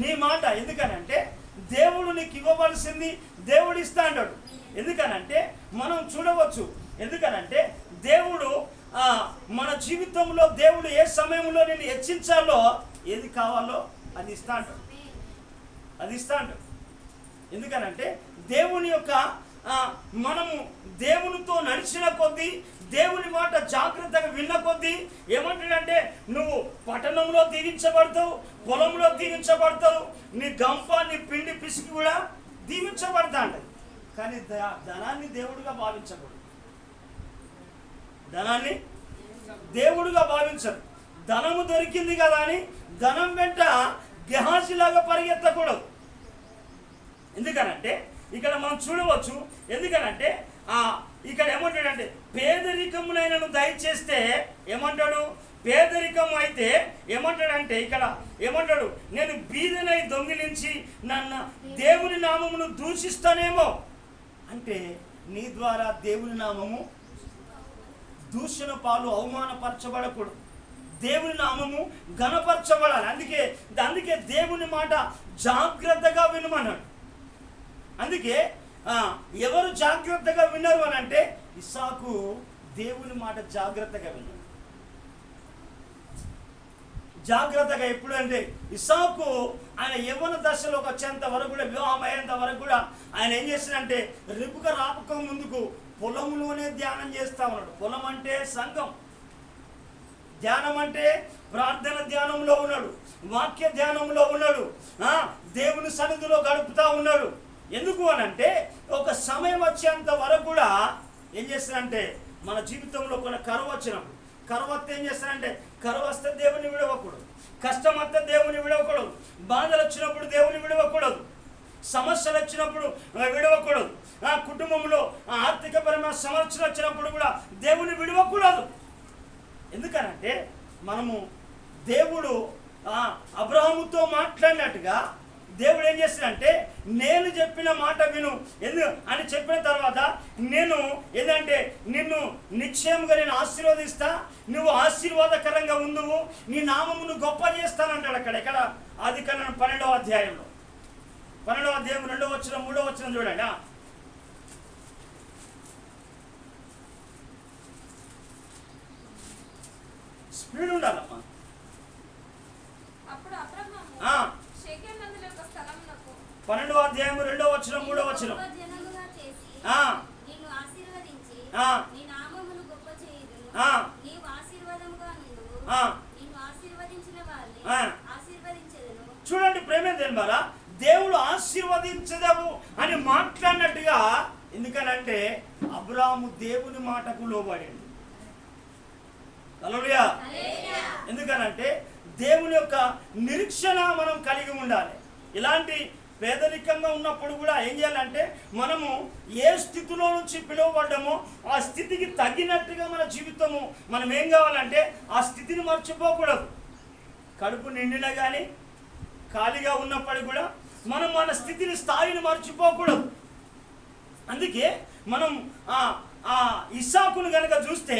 నీ మాట. ఎందుకనంటే దేవుడు నీకు ఇవ్వవలసింది దేవుడు ఇస్తా అంటాడు. ఎందుకనంటే మనం చూడవచ్చు. ఎందుకనంటే దేవుడు మన జీవితంలో దేవుడు ఏ సమయంలో నేను హెచ్చించాలో, ఏది కావాలో అది ఇస్తా అంటాడు, అది ఇస్తా అంటాడు. ఎందుకనంటే దేవుని యొక్క మనము దేవునితో నడిచిన కొద్దీ, దేవుని మాట జాగ్రత్తగా విన్న కొద్దీ ఏమంటాడంటే నువ్వు పట్టణంలో దీవించబడతావు, పొలంలో దీవించబడతావు, నీ గంప నీ పిండి పిసికి కూడా దీవించబడతా అంటది. కానీ ధనాన్ని దేవుడుగా భావించకూడదు, ధనాన్ని దేవుడుగా భావించరు. ధనము దొరికింది కదా అని ధనం వెంట గెహాజీలాగా పరిగెత్తకూడదు. ఎందుకనంటే ఇక్కడ మనం చూడవచ్చు. ఎందుకనంటే ఇక్కడ ఏమంటాడంటే పేదరికమునైనను దయచేస్తే ఏమంటాడు, పేదరికం అయితే ఏమంటాడంటే ఇక్కడ ఏమంటాడు, నేను బీదనై దొంగిలించి నన్ను దేవుని నామమును దూషిస్తానేమో. అంటే నీ ద్వారా దేవుని నామము దూషణ పాలు అవమానపరచబడకూడదు, దేవుని నామము ఘనపరచబడాలి. అందుకే దేవుని మాట జాగ్రత్తగా వినమన్నాడు. అందుకే ఎవరు జాగ్రత్తగా విన్నారు అని అంటే ఇస్సాకు దేవుని మాట జాగ్రత్తగా విన్నాడు. జాగ్రత్తగా ఎప్పుడు అంటే ఇస్సాకు ఆయన యవ్వన దశలోకి వచ్చేంత వరకు కూడా, వివాహం అయ్యేంత వరకు కూడా ఆయన ఏం చేస్తాడంటే రిపుక రాపక ముందుకు పొలంలోనే ధ్యానం చేస్తా ఉన్నాడు. పొలం అంటే సంఘం, ధ్యానం అంటే ప్రార్థన ధ్యానంలో ఉన్నాడు, వాక్య ధ్యానంలో ఉన్నాడు, దేవుని సన్నిధిలో గడుపుతా ఉన్నాడు. ఎందుకు అనంటే ఒక సమయం వచ్చేంత వరకు కూడా ఏం చేస్తాడంటే మన జీవితంలో కొన్ని కరువు వచ్చినప్పుడు, కరువు వస్తే ఏం చేస్తాడంటే కరువు వస్తే దేవుని విడవకూడదు, కష్టం వస్తే దేవుని విడవకూడదు, బాధలు వచ్చినప్పుడు దేవుని విడవకూడదు, సమస్యలు వచ్చినప్పుడు విడవకూడదు, కుటుంబంలో ఆర్థికపరమైన సమస్యలు వచ్చినప్పుడు కూడా దేవుని విడవకూడదు. ఎందుకనంటే మనము దేవుడు అబ్రహాముతో మాట్లాడినట్టుగా దేవుడు ఏం చేస్తాడంటే నేను చెప్పిన మాట విను అని చెప్పిన తర్వాత నేను ఏంటంటే నిన్ను నిశ్చయంగా నేను ఆశీర్వదిస్తా, నువ్వు ఆశీర్వాదకరంగా ఉండువు, నీ నామమును గొప్ప చేస్తానంటాడు. ఇక్కడ ఆదికాండం 12వ అధ్యాయంలో 12వ అధ్యాయం 2వ వచనం 3వ వచనం చూడండి. స్పీడ్ ఉండాలమ్మా. అప్పుడు అబ్రహాము 12వ అధ్యాయం 2వ వచనం 3వ వచనం చూడండి. ప్రేమే దేనివారా దేవుడు ఆశీర్వదించదవు అని మాట్లాడినట్టుగా ఎందుకనంటే అబ్రాహాము దేవుని మాటకు లోబడిండు. హల్లెలూయా. ఎందుకనంటే దేవుని యొక్క నిరీక్షణ మనం కలిగి ఉండాలి. ఇలాంటి పేదరికంగా ఉన్నప్పుడు కూడా ఏం చేయాలంటే మనము ఏ స్థితిలో నుంచి పిలువబడ్డామో ఆ స్థితికి తగినట్టుగా మన జీవితము మనం ఏం కావాలంటే ఆ స్థితిని మర్చిపోకూడదు. కడుపు నిండినా కానీ ఖాళీగా ఉన్నప్పటికీ కూడా మనం మన స్థితిని స్థాయిని మర్చిపోకూడదు. అందుకే మనం ఇస్సాకును కనుక చూస్తే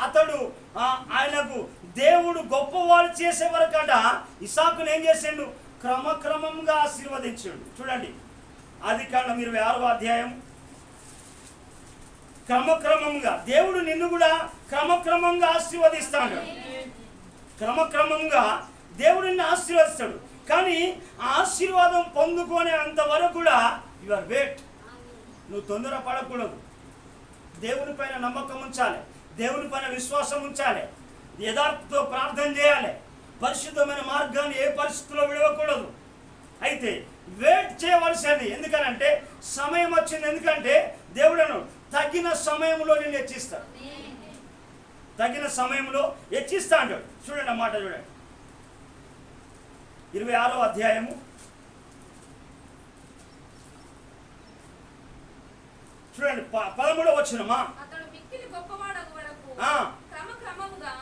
అతడు ఆయనకు దేవుడు గొప్పవాడు చేసే వరకట ఇస్సాకును ఏం చేసిండు? క్రమక్రమంగా ఆశీర్వదించాడు. చూడండి ఆదికాండం 26వ అధ్యాయం. క్రమక్రమంగా దేవుడు నిన్ను కూడా క్రమక్రమంగా ఆశీర్వదిస్తాడు. క్రమక్రమంగా దేవుడు నిన్ను ఆశీర్వదిస్తాడు. కానీ ఆశీర్వాదం పొందుకునే అంతవరకు కూడా యువర్ వెయిట్. నువ్వు తొందర పడకూడదు. దేవుని పైన నమ్మకం ఉంచాలి, దేవుని పైన విశ్వాసం ఉంచాలి, యథార్థతో ప్రార్థన చేయాలి, పరిశుద్ధమైన మార్గాన్ని ఏ పరిస్థితుల్లో విడవకూడదు. అయితే వెయిట్ చేయవలసింది. ఎందుకనంటే సమయం వచ్చింది. ఎందుకంటే దేవుడను తగిన సమయంలో నేను హెచ్చిస్తాడు. తగిన సమయంలో హెచ్చిస్తా అంటాడు. చూడండి అన్నమాట. చూడండి 26వ అధ్యాయము. చూడండి 13వ వచనమా. అతడు మిక్కిలి గొప్పవాడగు వరకు క్రమక్రమముగా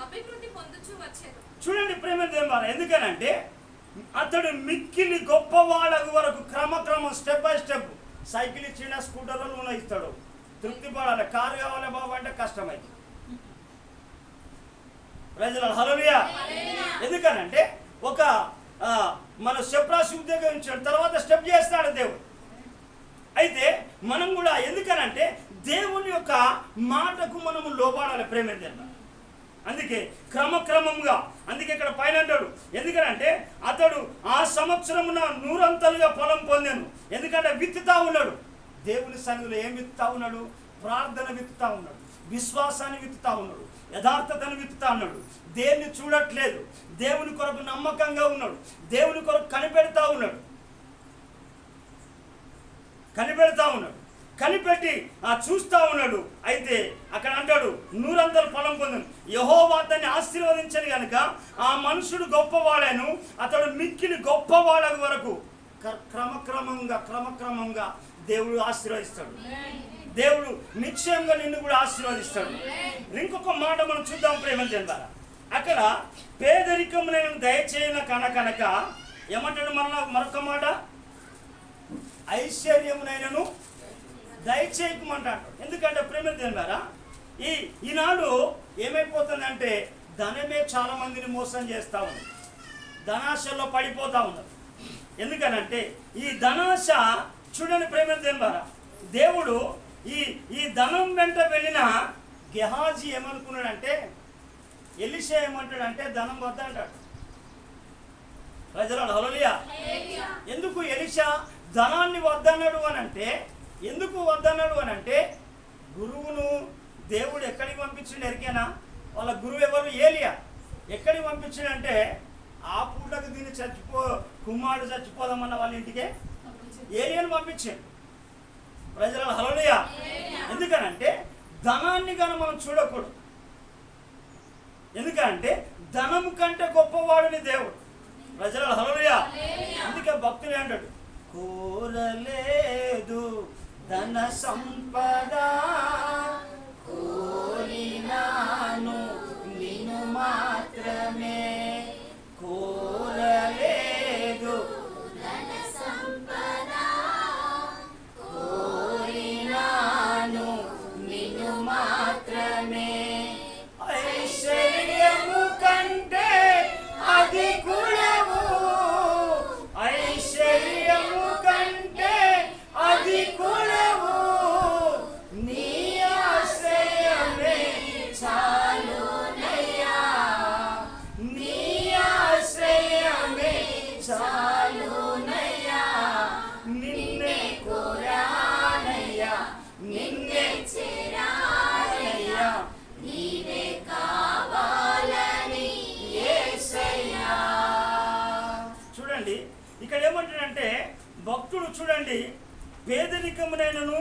అభివృద్ధి పొందుచు వచ్చెను. చూడండి ప్రేమ దేవుని. ఎందుకనంటే అతడు మిక్కిలి గొప్పవాడగు వరకు క్రమక్రమం, స్టెప్ బై స్టెప్. సైకిల్ ఇచ్చిన స్కూటర్లో నూనె ఇస్తాడు. తృప్తి పడాలి. కారు కావాలి బాబు అంటే కష్టమైంది. ప్రజలు హల్లెలూయా. ఎందుకనంటే ఒక మన స్టెప్ రాసి ఉద్యోగం ఇచ్చాడు, తర్వాత స్టెప్ చేస్తాడు దేవుడు. అయితే మనం కూడా ఎందుకనంటే దేవుని యొక్క మాటకు మనము లోబడాలి ప్రేమ దేవుని. అందుకే క్రమక్రమంగా. అందుకే ఇక్కడ పైన అంటాడు. ఎందుకంటే అతడు ఆ సంవత్సరమున 100 అంతలుగా ఫలం పొందాను. ఎందుకంటే విత్తుతా ఉన్నాడు. దేవుని సన్నిధిలో ఏం విత్తుతా ఉన్నాడు? ప్రార్థన విత్తుతా ఉన్నాడు, విశ్వాసాన్ని విత్తుతా ఉన్నాడు, యథార్థతను విత్తుతా ఉన్నాడు. దేవుని చూడట్లేదు, దేవుని కొరకు నమ్మకంగా ఉన్నాడు, దేవుని కొరకు కనిపెడతా ఉన్నాడు. కనిపెట్టి చూస్తా ఉన్నాడు. అయితే అక్కడ అంటాడు 100 అంతలు ఫలం పొందను. యెహోవా అతన్ని ఆశీర్వదించని కనుక ఆ మనుషుడు గొప్పవాడాను. అతడు మిక్కిలి గొప్పవాడ వరకు క్రమక్రమంగా దేవుడు ఆశీర్వదిస్తాడు. దేవుడు నిశ్చయంగా నిన్ను కూడా ఆశీర్వదిస్తాడు. ఇంకొక మాట మనం చూద్దాం ప్రేమ ద్వారా. అక్కడ పేదరికం నేను దయచేయన కనక ఏమంటాడు? మరొక మాట, ఐశ్వర్యమునైనను దయచేయకమంటాడు. ఎందుకంటే ప్రేమ ద్వారా ఈనాడు ఏమైపోతుందంటే ధనమే చాలా మందిని మోసం చేస్తూ ఉంది. ధనాశలో పడిపోతూ ఉన్నారు. ఎందుకనంటే ఈ ధనాశ చూడండి ప్రేమ ద్వారా దేవుడు ఈ ధనం వెంట వెళ్ళిన గెహాజీ ఏమనుకున్నాడంటే, ఎలీషా ఏమంటాడంటే ధనం వద్ద అంటాడు. ప్రజలు హల్లెలూయా. ఎందుకు ఎలీషా ధనాన్ని వద్దన్నాడు అనంటే, ఎందుకు వద్దన్నాడు అనంటే గురువును దేవుడు ఎక్కడికి పంపించిండు ఎరికేనా? వాళ్ళ గురువు ఎవరు? ఏలియా. ఎక్కడికి పంపించాడంటే ఆ పూటకు దీన్ని కుమారుడు చచ్చిపోదామన్న వాళ్ళ ఇంటికే ఏలియాను పంపించాడు. ప్రజల హల్లెలూయా. ఎందుకనంటే ధనాన్ని కానీ మనం చూడకూడదు. ఎందుకంటే ధనము కంటే గొప్పవాడిని దేవుడు. ప్రజల హల్లెలూయా. అందుకే భక్తులు అంటాడు, కోరలేదు ధన సంపద, కోరినాను నిన్ను మాత్రమే. కోరలేదు ధన సంపద, కోరినాను నిన్ను మాత్రమే. ఐశ్వర్యము కంటే అది కులము, ఐశ్వర్యము కంటే అది కులము. నీ ఆశ్రయమే చాలునయ్యా, నీ ఆశ్రయమే చాలునయ్యా. నిన్నే కోరానయ్యా, నిన్నే చేరానయ్యా, నీవే కావాలని యేసయ్యా. చూడండి ఇక్కడ ఏమంటాడంటే భక్తుడు, చూడండి పేదరికమునైనను